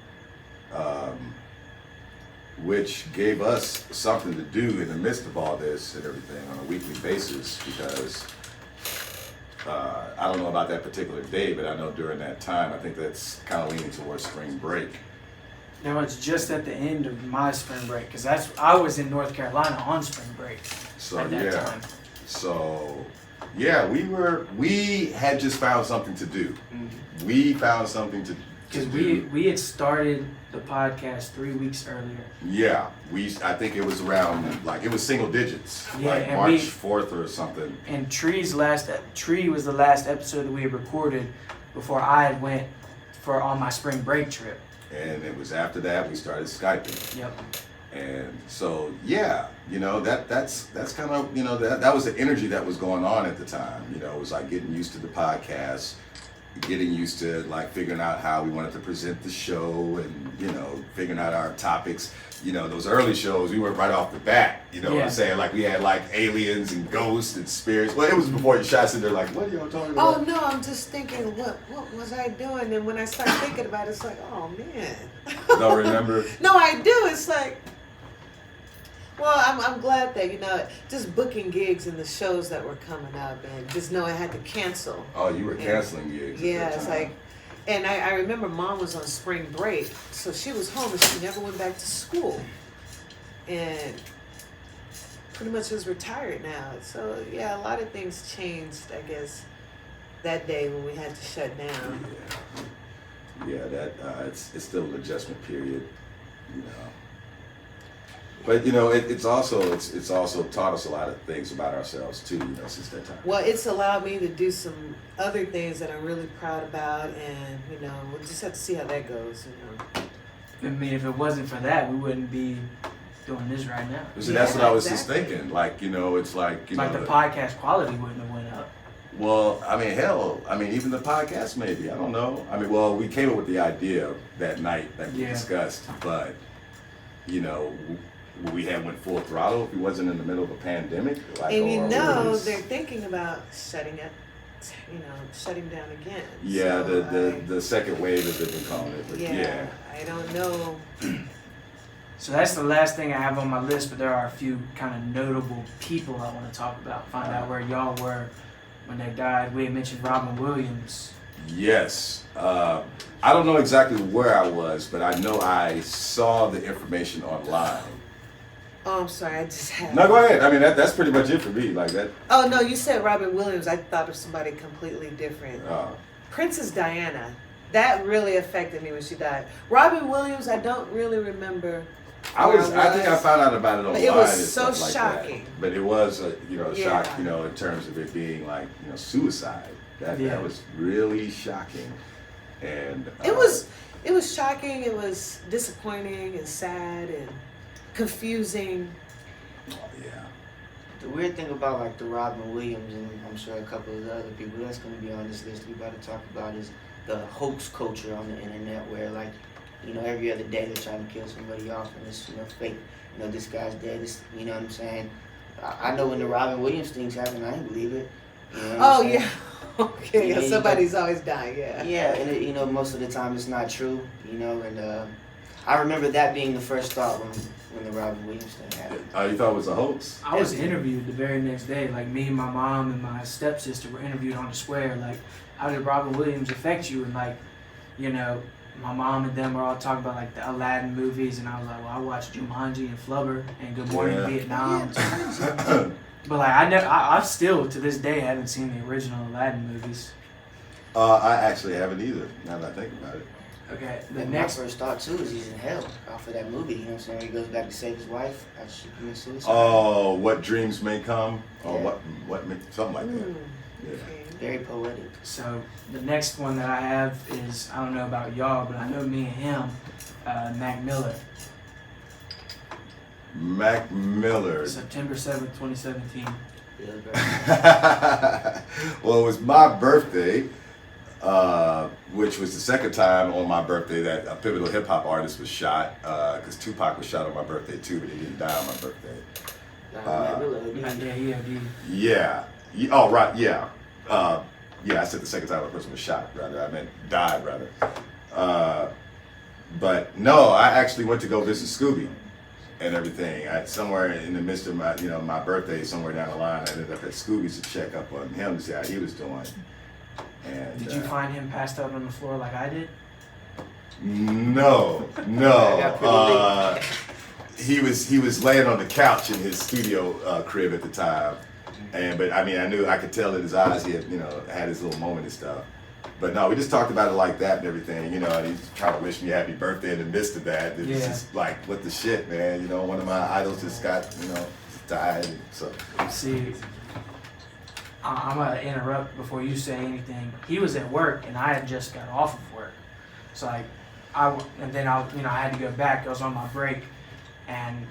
which gave us something to do in the midst of all this and everything on a weekly basis, because I don't know about that particular day, but I know during that time, I think that's kind of leaning towards spring break.
No, it's just at the end of my spring break, because I was in North Carolina on spring break
So
at that time.
So yeah, we had just found something to do.
Mm-hmm.
We found something to
Because
do.
we had started the podcast 3 weeks earlier.
Yeah, I think it was around, like, it was single digits,
Yeah,
like
and
March 4th or something.
And Tree was the last episode that we had recorded before I had went on my spring break trip.
And it was after that we started Skyping.
Yep.
And so, yeah, you know, that's kind of, you know, that was the energy that was going on at the time. You know, it was like getting used to the podcast, getting used to like figuring out how we wanted to present the show, and, you know, figuring out our topics. You know, those early shows, we were right off the bat, you know what I'm saying? Like, we had like aliens and ghosts and spirits. Well, it was before you shot in there like, what are y'all talking about?
Oh no, I'm just thinking, what was I doing? And when I start thinking about it, it's like, oh man.
Don't remember?
No, I do. It's like, well, I'm glad that, you know, just booking gigs and the shows that were coming up, and just know I had to cancel.
Oh, you were canceling gigs.
Yeah, it's like, and I remember Mom was on spring break, so she was home and she never went back to school, and pretty much is retired now. So yeah, a lot of things changed, I guess, that day when we had to shut down.
Yeah, that it's still an adjustment period, you know. But you know, it's also taught us a lot of things about ourselves too, you know, since that time.
Well, it's allowed me to do some other things that I'm really proud about, and you know, we'll just have to see how that goes, you know.
I mean, if it wasn't for that, we wouldn't be doing this right now.
So that's what I was just thinking. Like, you know, it's like, you
Like
know,
the podcast quality wouldn't have went up.
well, I mean, hell, I mean, even the podcast maybe. I don't know. I mean, well, we came up with the idea that night that we discussed, but you know, we had went full throttle if we wasn't in the middle of a pandemic. Like,
And you
or
know,
was-
they're thinking about shutting down again.
Yeah,
So
the second wave, as they've been calling it. But yeah.
I don't know.
So that's the last thing I have on my list, but there are a few kind of notable people I want to talk about, find out where y'all were when they died. We had mentioned Robin Williams.
Yes. I don't know exactly where I was, but I know I saw the information online.
Oh, I'm sorry, I just had...
No, go ahead. I mean, that's pretty much it for me. Like that.
Oh, no, you said Robin Williams. I thought of somebody completely different. Princess Diana. That really affected me when she died. Robin Williams, I don't really remember.
I think I found out about it online.
It was
and
so
stuff like
shocking.
That. But it was a shock,
Yeah.
you know, in terms of it being like, you know, suicide. That was really shocking. And
It was shocking. It was disappointing and sad and confusing.
Oh, yeah.
The weird thing about like the Robin Williams, and I'm sure a couple of the other people that's going to be on this list we about to talk about, is the hoax culture on the internet, where like, you know, every other day they're trying to kill somebody off, and it's, you know, fake. You know, this guy's dead. This, you know what I'm saying? I know when the Robin Williams things happened, I didn't believe it. You know what I'm saying?
Yeah. Okay,
Yeah,
somebody's always dying. Yeah.
Yeah, and it, most of the time it's not true. And I remember that being the first thought when the Robin Williams thing happened.
Oh, you thought it was a hoax?
I was interviewed the very next day. Like me, my mom, and my stepsister were interviewed on the square. Like, how did Robin Williams affect you? And like, my mom and them were all talking about like the Aladdin movies, and I was like, well, I watched Jumanji and Flubber and Good Morning Vietnam. But like, I still to this day haven't seen the original Aladdin movies.
I actually haven't either. Now that I think about it.
Okay, the
My
next.
first thought too is he's in hell off of that movie. You know what I'm saying? He goes back to save his wife after she commits suicide.
Oh, what dreams may come, or
Yeah.
what may, something like that. Yeah.
Very poetic.
So the next one that I have is, I don't know about y'all, but I know me and him, Mac Miller,
Mac Miller.
September 7th, 2017.
Feels very
Well, it was my birthday, which was the second time on my birthday that a pivotal hip hop artist was shot. Because Tupac was shot on my birthday too, but he didn't die on my birthday.
Mac Miller,
Yeah.
Oh, right. Yeah. I said the second time a person was shot. Rather, I meant died. Rather. But no, I actually went to go visit Scooby and everything. Somewhere in the midst of my, my birthday, somewhere down the line, I ended up at Scooby's to check up on him to see how he was doing. And
Did you find him passed out on the floor like I did?
No. He was laying on the couch in his studio crib at the time, but I knew I could tell in his eyes he had had his little moment and stuff. But no, we just talked about it like that and everything, and he's trying to wish me happy birthday in the midst of that. It was just like, what the shit, man? One of my idols just got, died. So
See, I'm gonna interrupt before you say anything. He was at work and I had just got off of work, so like, I had to go back. I was on my break, and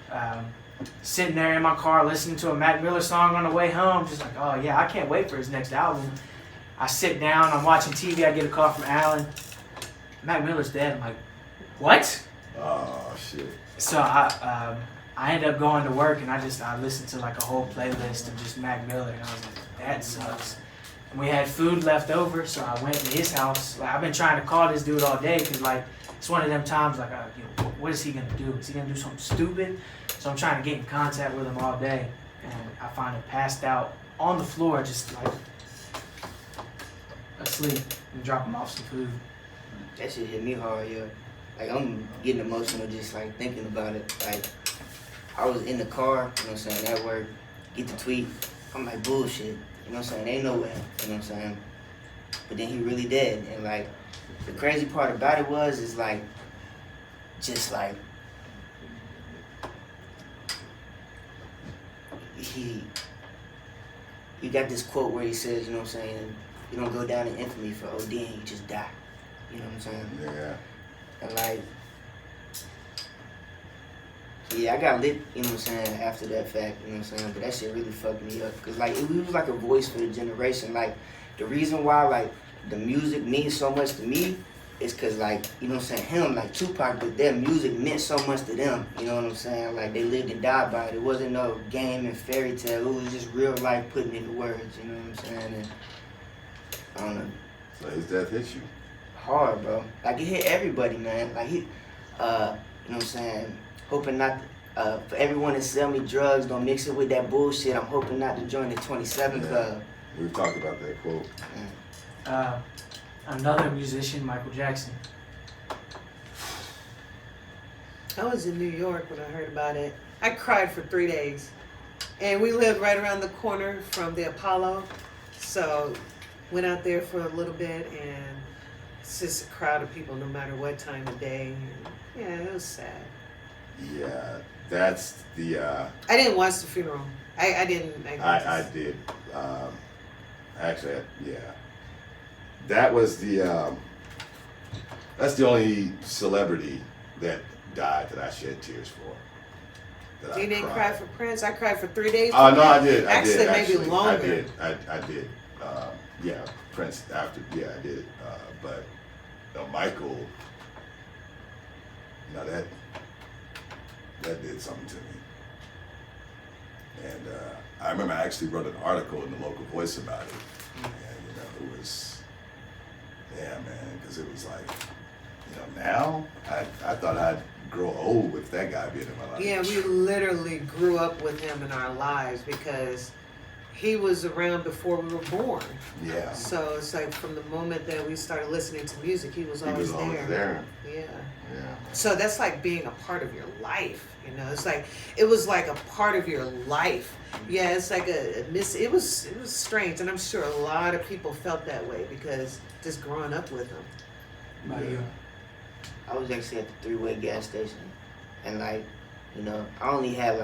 sitting there in my car listening to a Mac Miller song on the way home, just like, oh yeah, I can't wait for his next album. I sit down, I'm watching TV, I get a call from Alan. Mac Miller's dead. I'm like, what?
oh shit.
So I ended up going to work, and I listened to like a whole playlist of just Mac Miller, and I was like, that sucks. And we had food left over, so I went to his house. Like, I've been trying to call this dude all day, because like, it's one of them times like, what is he gonna do? Is he gonna do something stupid? So I'm trying to get in contact with him all day, and I find him passed out on the floor, just like asleep, and drop him off some food.
That shit hit me hard, yo. Like, I'm getting emotional just like thinking about it. Like, I was in the car, at work, get the tweet. I'm like, bullshit, ain't no way, But then he really dead, and like, the crazy part about it is like, just like, he got this quote where he says, you don't go down in infamy for ODing, you just die. You know what I'm saying?
Yeah.
And like, yeah, I got lit, after that fact, but that shit really fucked me up. Cause like, he was like a voice for the generation. Like, the reason why like the music means so much to me is cause like, him, like Tupac, but their music meant so much to them. You know what I'm saying? Like, they lived and died by it. It wasn't no game and fairy tale. It was just real life putting into words, you know what I'm saying? And I don't know.
So his death hit you.
Hard, bro. Like, it hit everybody, man. Like, hoping not, for everyone to sell me drugs, don't mix it with that bullshit. I'm hoping not to join the 27 Club.
We've talked about that quote.
Another musician, Michael Jackson.
I was in New York when I heard about it. I cried for 3 days. And we lived right around the corner from the Apollo. So went out there for a little bit, and it's just a crowd of people no matter what time of day. And yeah, it was sad.
Yeah, that's the.
I didn't watch the funeral. I didn't.
I did. Actually, yeah. That was the. That's the only celebrity that died that I shed tears for.
You didn't cry for Prince? I cried for 3 days.
Oh no, I did.
Actually, maybe longer.
I did. I did. Yeah, Prince after. Yeah, I did. But Michael. Now that did something to me. And I remember I actually wrote an article in the local Voice about it. And was, yeah, man, because it was like, now I thought I'd grow old with that guy being in my life.
Yeah, we literally grew up with him in our lives because he was around before we were born.
Yeah.
So it's like from the moment that we started listening to music, he was
He
always
was always there.
Yeah.
Yeah.
So that's like being a part of your life, It's like it was like a part of your life. Yeah, it's like it was strange, and I'm sure a lot of people felt that way because just growing up with him.
About you?
I was actually at the three-way gas station, and I only had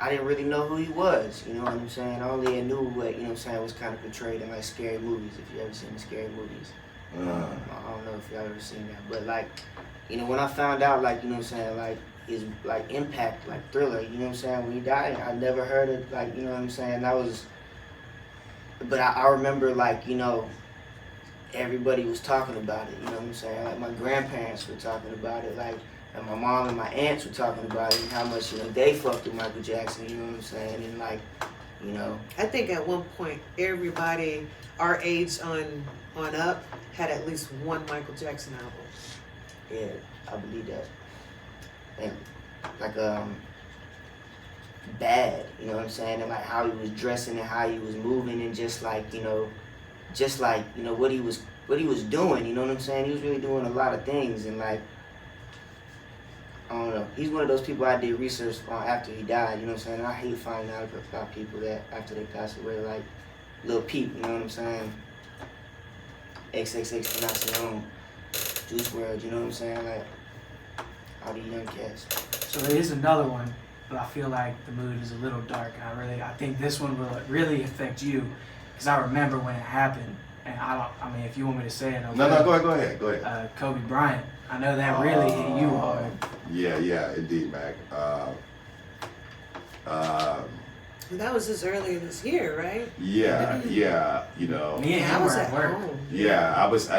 I didn't really know who he was, you know what I'm saying? I only knew what, was kind of portrayed in scary movies, if you ever seen the scary movies. I don't know if y'all ever seen that, but when I found out his impact, Thriller, when he died, I never heard it, that was, but I remember everybody was talking about it, my grandparents were talking about it, and my mom and my aunts were talking about it and how much, they fucked with Michael Jackson, and
I think at one point everybody our age on up had at least one Michael Jackson album.
Yeah, I believe that. And bad, and how he was dressing and how he was moving and just what he was doing, you know what I'm saying? He was really doing a lot of things and I don't know. He's one of those people I did research on after he died, you know what I'm saying? I hate finding out about people that after they pass away, like Lil Peep, you know what I'm saying? XXX Tentacion, Juice WRLD, you know what I'm saying? All the young cats.
So there is another one, but I feel like the mood is a little dark. I think this one will really affect you, because I remember when it happened, and if you want me to say it, okay.
No, go ahead.
Kobe Bryant. I know that really hit you hard.
Yeah, indeed, Mac.
That was as early this year, right?
Yeah,
Me and him
I was
were
at
at work.
home.
Yeah, I was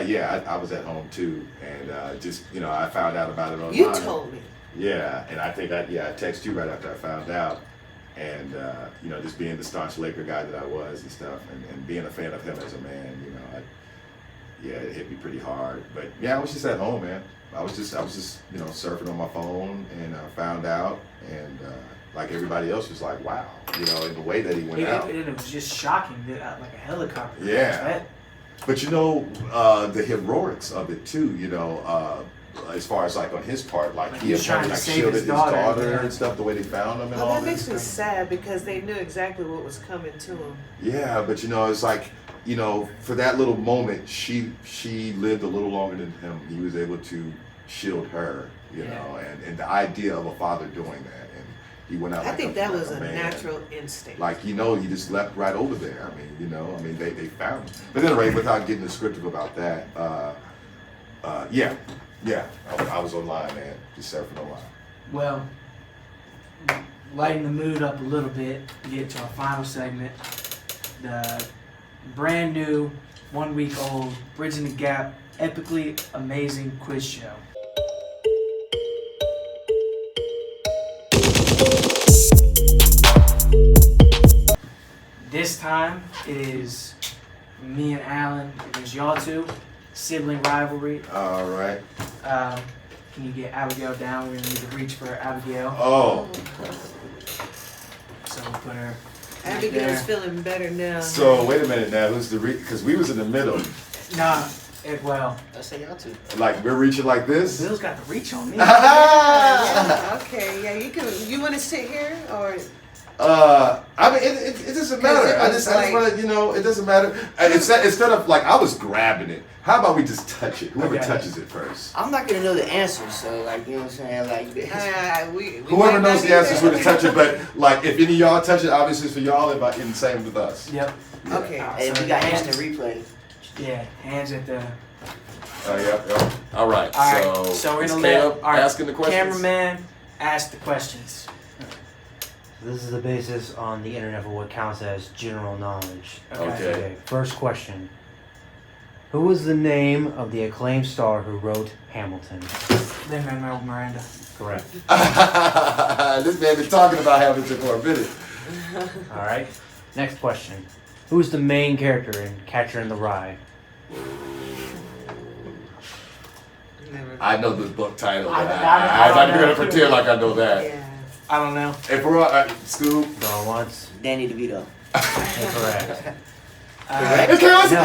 at home too, and I found out about it online.
You told me.
Yeah, and I think I texted you right after I found out, and just being the staunch Laker guy that I was and stuff, and being a fan of him as a man, it hit me pretty hard. But yeah, I was just at home, man. I was just surfing on my phone, and I found out, and like everybody else was like, wow, in the way that he went out.
It was just shocking, like a helicopter.
Yeah. But the heroics of it too, as far as on his part, he
was trying to save
shielded
his
his
daughter
and stuff, the way they found him and all
That makes me
stuff.
sad because they knew exactly what was coming to him.
Yeah, but it's for that little moment, she lived a little longer than him. He was able to shield her, and the idea of a father doing that, and he went out.
I think that was a
man.
natural instinct.
He just leapt right over there. They found him. But anyway, without getting descriptive about that, I was online, man, just surfing online.
Well, lighten the mood up a little bit, get to our final segment. The brand new, 1 week old, Bridging the Gap, epically amazing quiz show. This time it is me and Alan against y'all two. Sibling rivalry.
All right.
Can you get Abigail down? We're gonna need to reach for Abigail.
Oh.
So we'll put her.
Abigail's feeling better now.
So wait a minute now. Who's because we was in the middle.
Nah. Well.
I say y'all two.
We're reaching like this.
Bill's got the reach on me.
Yeah, okay, yeah, you can. You want to sit here or?
It doesn't matter. I just want to, it doesn't matter. Instead of I was grabbing it, how about we just touch it? Whoever touches it first.
I'm not gonna know the answer, so you know what I'm saying,
we
Whoever knows the answers would touch it, but if any of y'all touch it, obviously it's for y'all, and the same with us.
Yep.
Yeah.
Okay.
And we got instant replay.
Yeah, hands at the.
Oh, yep. All right.
All right. So we're gonna let our
asking the questions.
cameraman ask the questions.
This is the basis on the internet for what counts as general knowledge.
Okay.
First question. Who was the name of the acclaimed star who wrote Hamilton?
Lin-Manuel Miranda.
Correct.
This man been talking about Hamilton for a minute.
All right. Next question. Who's the main character in Catcher in the Rye?
Never.
I know the book title.
I
but
don't
I'm not
know.
gonna pretend like I know that.
Yeah.
I don't know.
If we're on Scoob,
Going once.
Danny DeVito.
Incorrect.
Incorrect.
No.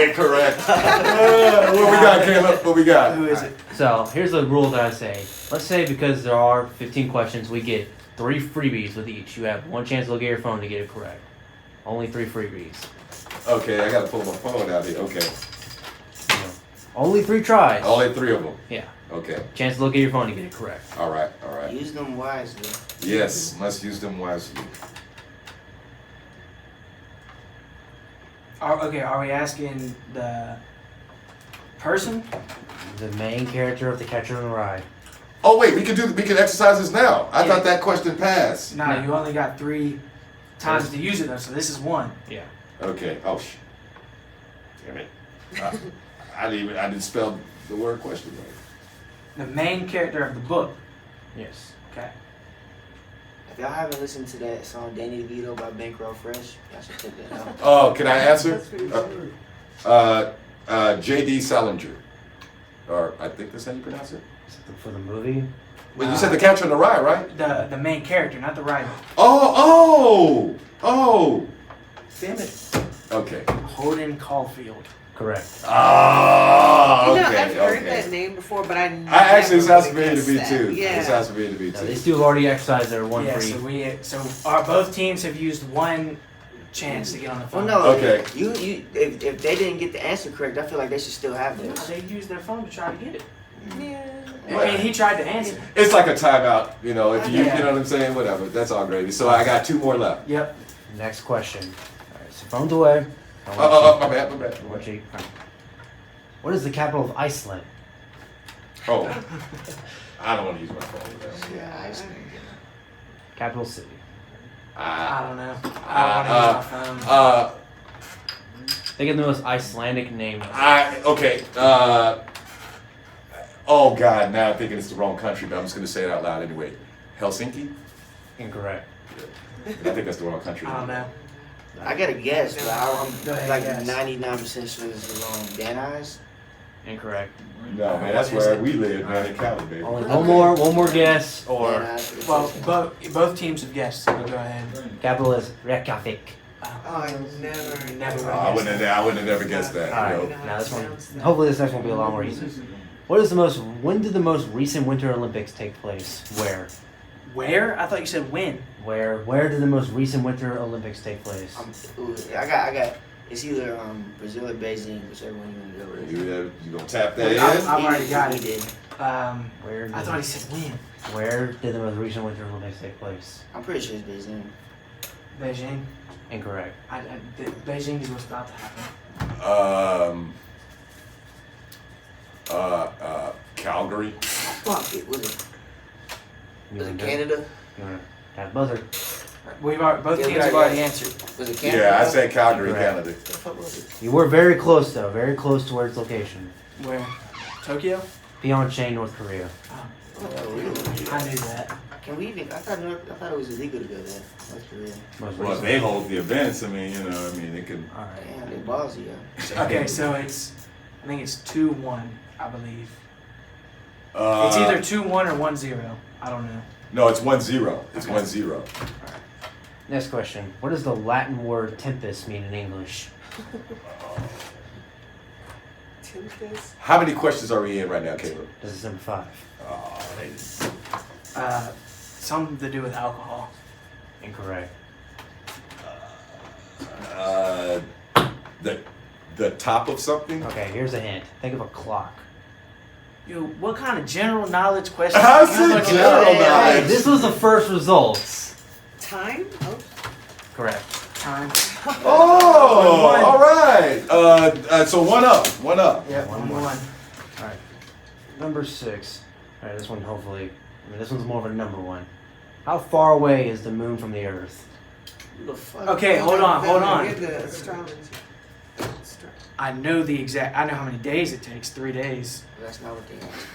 Incorrect. What we got, Caleb? What we got?
Who is it?
So here's the rule that I say. Let's say because there are 15 questions, we get 3 freebies with each. You have one chance to look at your phone to get it correct. Only 3 freebies.
Okay, I gotta pull my phone out here. Okay,
You know, only 3 tries.
only 3 of them.
Yeah.
Okay,
Chance to look at your phone to get it correct.
all right, all right.
Use them wisely.
Yes, must use them wisely.
Are we asking the person?
The main character of The Catcher in the Rye.
Oh wait, we can exercise this now. I
Yeah.
thought that question passed.
No, you only got 3 times to use it though, so this is 1.
Yeah.
Okay. Oh damn it. I didn't spell the word question right.
The main character of the book.
Yes.
Okay.
If y'all haven't listened to that song Danny DeVito by Bankroll Fresh, y'all should check that out.
Oh, can I answer?
That's pretty true.
J.D. Salinger. Or I think that's how you pronounce it.
For the movie.
Well, you said the Catcher in the Rye, right?
The main character, not the writer.
Oh.
Damn it.
Okay.
Holden Caulfield.
Correct.
Oh,
You know,
okay.
I've heard
Okay.
that name before, but I
Actually, it
never
sounds
really
familiar to me
guessed
too.
that.
It
Yeah.
sounds familiar to me
So
too.
these two have already exercised their 1
Yeah,
free.
so our both teams have used 1 chance to get on the
Well,
phone.
no.
Okay.
If they didn't get the answer correct, I feel like they should still have
No,
theirs.
they used their phone to try to get it.
Yeah.
I mean, he tried to answer.
It's like a timeout, you know. If you,
Yeah.
you know what I'm saying, whatever. That's all gravy. So I got 2 more left.
Yep.
Next question. All right, so phone's away.
My bad.
What is the capital of Iceland?
Oh, I don't want to use my phone with that.
Yeah, Iceland.
Capital city.
I don't know. I don't want to use my phone.
Think of the most Icelandic name.
Okay. Oh God, now I'm thinking it's the wrong country, but I'm just gonna say it out loud anyway. Helsinki?
Incorrect.
I think that's the wrong country.
I don't know.
I got a guess, but
Go
I'm
ahead,
like
guess.
99% sure this is wrong. Dan Eyes?
Incorrect.
No, man, that's where we live, man, in Cali, baby.
Only one more guess,
Dan
or
Eyes.
Well, both teams have guessed, so go ahead.
capital is Reykjavik.
Oh, I never.
Never
I wouldn't have never guessed that.
All
You
right.
know?
Now this one. Hopefully this next one will be a lot more easy. When did the most recent Winter Olympics take place? Where?
Where? I thought you said when.
Where did the most recent Winter Olympics take place?
I got. It's either Brazil or Beijing, whichever one you want to go with.
You gonna tap that in?
I've already got
He
it.
did.
Where?
I thought he said when.
Where did the most recent Winter Olympics take place?
I'm pretty sure it's Beijing.
Beijing.
Incorrect.
Beijing is what's about to happen.
Calgary.
Fuck it. Was it
You wanna do it?
Canada?
You wanna have buzzer?
Both
Yeah, we
teams have
already
already
got-
answered.
Was it Canada?
Yeah, I said Calgary,
Correct.
Canada.
What the fuck was it?
You were very close though. Very close to where its location.
Where? Tokyo?
Pyeongchang, North Korea.
Oh, really?
I knew that.
Can we even? I thought it was illegal to go there. North Korea.
Most
Well,
recent.
they hold the events. I mean, it can.
All right.
Damn, they ballsy, yo.
Okay, so I think it's 2-1, I believe.
Uh,
It's either 2-1 or 1-0. I don't know.
No, it's 1-0. It's
Okay.
1-0.
Next question. What does the Latin word tempest mean in English?
Tempest.
How many questions are we in right now, Caleb?
This is number 5.
Something to do with alcohol.
Incorrect.
The top of something?
Okay, here's a hint. Think of a clock.
Yo, what kind of general knowledge questions?
I
are you
said
looking
general
at?
knowledge.
Hey, this was the first results.
Time? Oh,
Correct.
Time.
Oh,
1-1.
all right. So one up.
Yeah,
1-1.
1-1.
All right. Number 6. All right, this one hopefully. This one's more of a number one. How far away is the moon from the Earth?
Who the fuck?
Okay, hold on.
You're the astrology.
I know how many days it takes. 3 days.
That's not what they asked.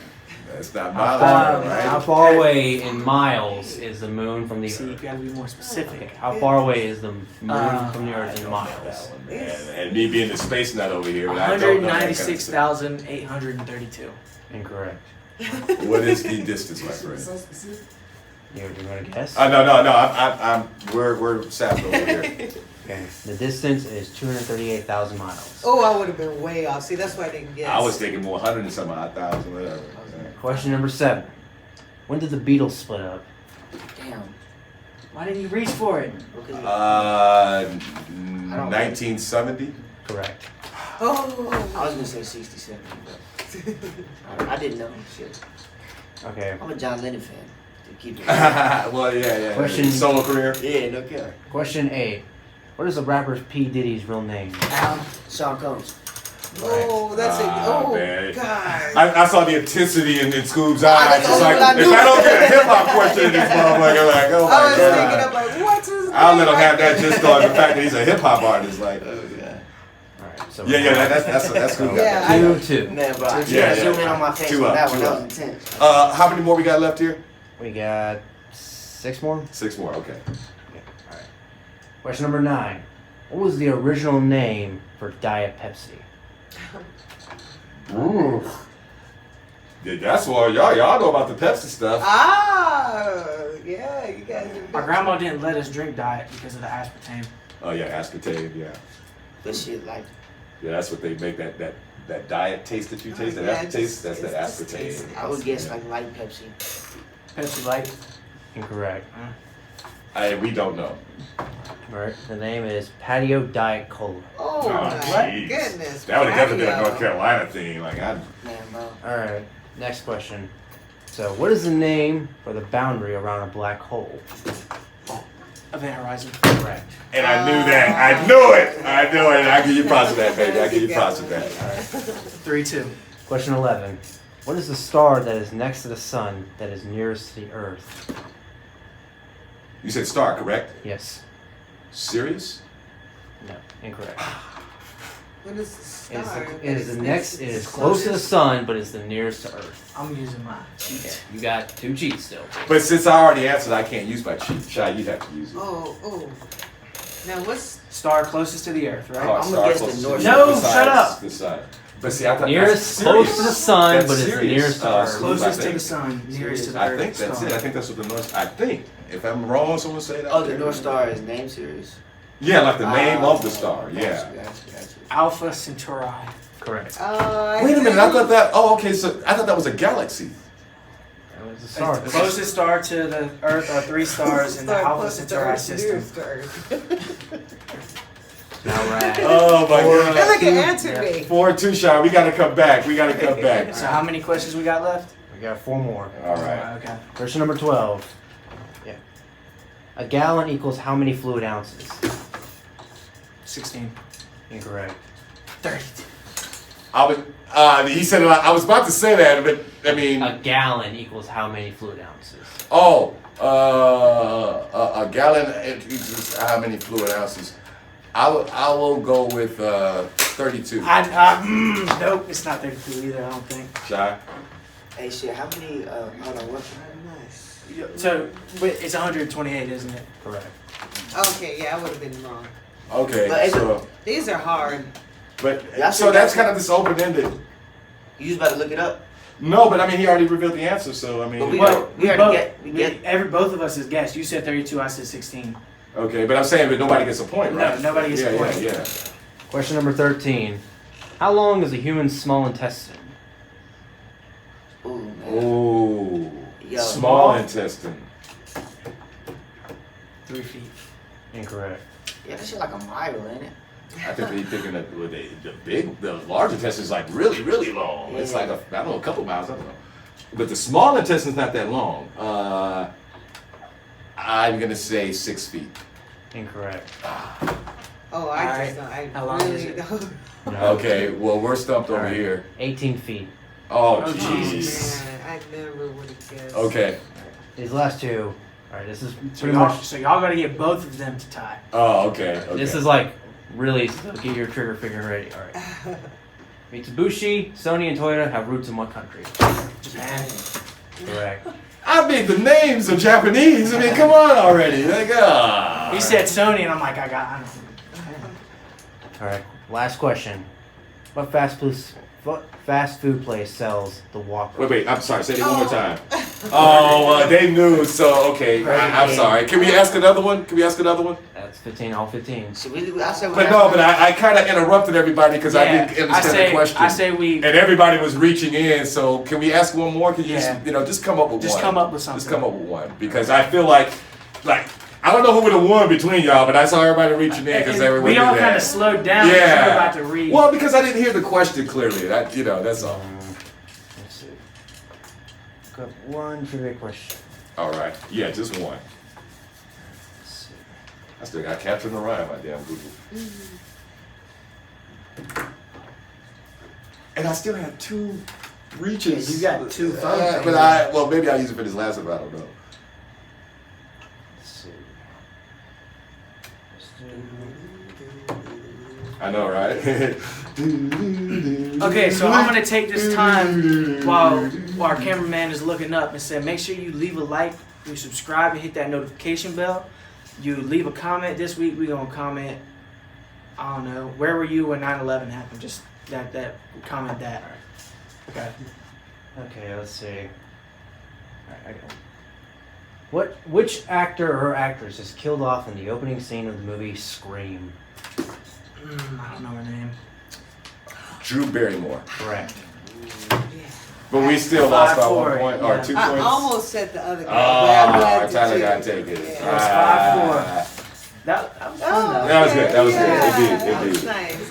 That's not
How
mileage,
far,
right?
how far away in miles is the moon from the
See, you
Earth?
gotta be more specific.
Okay, how far away is the moon from the Earth in miles?
And me being the space nut over here, but I don't know that kind of stuff.
196,832.
Incorrect.
What is the distance, my friend?
You're gonna guess?
No. We're sapped over here.
Okay. The distance is 238,000 miles.
Oh, I would have been way off. See, that's why I didn't guess.
I was thinking more 100 and some odd thousand, whatever.
Question number 7. When did the Beatles split up?
Damn.
Why didn't you reach for it?
Because
1970.
Correct.
Oh.
I was gonna say 67, but I didn't know. Shit.
Okay.
I'm a John Lennon fan. To keep it.
Well, yeah.
Question-
Solo career.
Yeah, no care.
Question 8. What is the rapper P. Diddy's real name?
Sean Combs.
Oh, that's it. Oh,
man.
God.
I saw the intensity in Scoob's
I
eyes.
know
It's like,
what I
if
knew.
I don't get a hip hop question in this motherfucker, like, oh
I was
my
thinking,
god.
I'm like, what's his name?
I'll let him have that just on the fact that he's a hip hop artist. Like,
Alright, so
yeah, that's cool.
Yeah, I-
2-2.
Man, bro, I
Yeah,
zoom
yeah.
in on my face
2
on
up,
that one.
2
That
up.
was intense.
How many more we got left here?
We got 6 more.
6 more. Okay.
Alright. Question number 9. What was the original name for Diet Pepsi?
Ooh. Yeah, that's why y'all know about the Pepsi stuff.
Yeah, you guys.
Our grandma didn't let us drink diet because of the aspartame.
Oh yeah, aspartame. Yeah,
But shit, like,
yeah. That's what they make that diet taste that you taste. That
Yeah,
aftertaste. That's the
it's just
aspartame.
tasty.
I would guess like light Pepsi.
Pepsi Light.
Incorrect.
We don't know.
Alright. The name is Patio Diet Cola.
Oh, my
jeez.
goodness.
That would have definitely been a
Patio.
North Carolina thing. Like I.
Man, bro.
Alright. Next question. So, what is the name for the boundary around a black hole?
Event Horizon.
Correct.
And I knew that. I knew it. I knew it. I give you props for that, baby. I give you props for that. All right.
3-2.
Question 11. What is the star that is next to the sun that is nearest to the Earth?
You said star, correct?
Yes.
Sirius?
No. Incorrect.
What is the
It is,
star?
it is the next. It is close to the sun, but it's the nearest to Earth.
I'm using my
Okay.
cheat.
You got 2 cheats still.
But since I already answered, I can't use my cheat. Shy, you'd have to use it.
Oh. Now what's
Star closest to the Earth, right?
Oh,
I'm
star
gonna guess the
closest
North
to
Star. No,
besides
shut up.
The sun. But see, I thought
Nearest,
that's
close to the
Sirius.
sun,
That's
but it's the
Sirius.
nearest to Earth.
Closest
I
to
think.
the sun, nearest to the
I
Earth.
think that's
star.
it. I think that's what the North. I think. If I'm wrong, someone say that.
oh, the North Star is named Sirius.
Yeah, like the name of the star.
Gotcha,
Yeah.
gotcha.
Alpha Centauri.
Correct.
Wait a minute. I thought that. Oh, okay. So I thought that was a galaxy.
That was the star.
The closest star to the Earth are 3 stars in the Alpha Centauri system.
Alright.
Oh my god.
That's like an answer me.
4-2 shot. We gotta come back. We gotta come back.
So how many questions we got left?
We got 4 more.
All right.
Okay.
Question number 12. Yeah. A gallon equals how many fluid ounces?
16.
Incorrect.
32.
I was. He said. I was about to say that, but I mean.
A gallon equals how many fluid ounces?
Oh. A gallon. It equals how many fluid ounces? I will go with 32.
Nope, it's not 32 either, I don't think.
Shy.
Hey, shit, how many, hold on, what?
So, but it's 128, isn't it?
Correct.
Okay, yeah, I would have been wrong.
Okay.
But is
So,
These are hard.
but
Yeah, I
so
think
that's
that's-
kind of this open ended.
You just about to look it up?
No, but I mean he already revealed the answer, so I mean.
But we
Well,
already
both of us has guessed. You said 32, I said 16.
Okay, but I'm saying, but nobody gets a point,
No,
right?
nobody gets a point.
Yeah.
Question number 13. How long is a human's small intestine?
Ooh, man.
Ooh.
Yo.
Small intestine.
3 feet.
Incorrect.
Yeah, that shit like a mile, ain't it?
I think they're thinking that with the large intestine is like really, really long. It's like I don't know, a couple miles. I don't know. But the small intestine's not that long. I'm gonna say 6 feet.
Incorrect.
Oh, I just don't. I
How long
really
is it?
don't.
Okay, well we're stumped over
Alright.
here.
18 feet.
Oh,
Oh,
jeez.
Jesus.
Man, I never would have guessed.
Okay.
These last 2. Alright, this is
So
pretty
y'all,
much.
so y'all got to get both of them to tie.
Oh, okay.
This is like really, so get your trigger finger ready. Alright. Mitsubishi, Sony, and Toyota have roots in what country?
Japan.
Correct.
I mean, the names are Japanese. I mean, come on already. Like,
He said Sony, and I'm like, I don't know.
All right. Last question. What fast food place sells the Whopper?
wait. I'm sorry. Say it one more time. Oh, they knew. So, okay. I'm sorry. Can we ask another one?
That's 15. All 15.
So I said
But no, but I kind of interrupted everybody because I didn't understand the question.
I say we.
And everybody was reaching in. So, can we ask one more? Can you just come up with one?
Just come up with something.
Just come up with one because I feel like I don't know who would have won between y'all, but I saw everybody reaching in because everybody.
We all kind of slowed down.
Yeah.
Because we were about to read.
Well, because I didn't hear the question clearly. That's all.
Let's see. Got one trivia question.
All right. Yeah, just one.
Let's see.
I still got capture in the rhyme, my damn Google. And I still have 2 reaches.
Yeah, you got 2 phone things.
But maybe I'll use it for this last one. I don't know.
Let's see.
I know, right?
Okay, so I'm gonna take this time while our cameraman is looking up and say, make sure you leave a like, you subscribe, and hit that notification bell. You leave a comment. This week we gonna comment. I don't know. Where were you when 9/11 happened? Just that comment that. Okay.
Okay, let's see. Alright, I got one. Which actor or actress is killed off in the opening scene of the movie Scream?
I don't know her name.
Drew Barrymore.
Correct.
But we still lost by 1
5-4,
point or
yeah.
2
I
points.
almost said the other guy,
Oh,
but I'm glad
Tyler
that you
got to take it.
Yeah.
It was 5-4. That was fun though.
That was good. That was good.
Yeah,
Indeed.
Nice.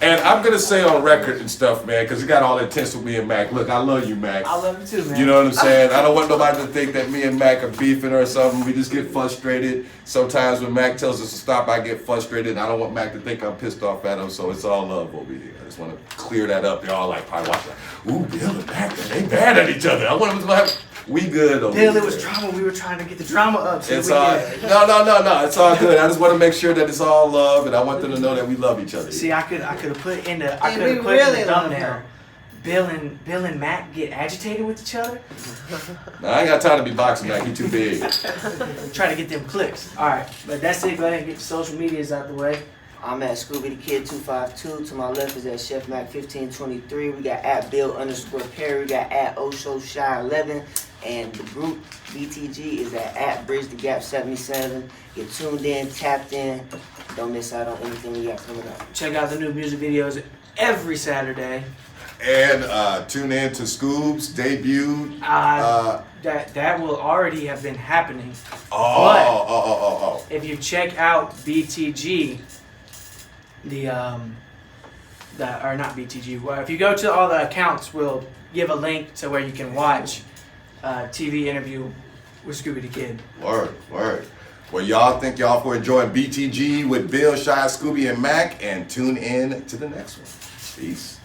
And I'm going to say on record and stuff, man, because you got all intense with me and Mac. Look, I love you, Mac.
I love you too, man.
You know what I'm saying? I don't want nobody to think that me and Mac are beefing or something. We just get frustrated. Sometimes when Mac tells us to stop, I get frustrated. I don't want Mac to think I'm pissed off at him, so it's all love over here. I just want to clear that up. They're all like probably watching. Ooh, Bill and Mac, they mad at each other. I want them to have. We good over
Bill,
here.
it was drama. We were trying to get the drama up. So
It's
we
all
did.
no. It's all good. I just want to make sure that it's all love, and I want them to know that we love each other.
See, I could have put in the
And we
in
really
the
love
thumbnail.
her.
Bill and Mac get agitated with each other.
Now, I ain't got time to be boxing Mac. He too big.
Try to get them clicks. All right, but that's it. Go ahead and get your social medias out the way.
I'm at Scooby the Kid 252. To my left is at Chef Mac 1523. We got at Bill_Perry. We got at Osho Shy 11. And the group BTG is at Bridge the Gap 77. Get tuned in, tapped in. Don't miss out on anything we got coming up.
Check out the new music videos every Saturday.
And tune in to Scoob's debut.
That will already have been happening.
Oh.
If you check out BTG, or not BTG. Well, if you go to all the accounts, we'll give a link to where you can watch TV interview with Scooby the Kid.
Word. Well, y'all think y'all for enjoying BTG with Bill, Shy, Scooby, and Mac, and tune in to the next one. Peace.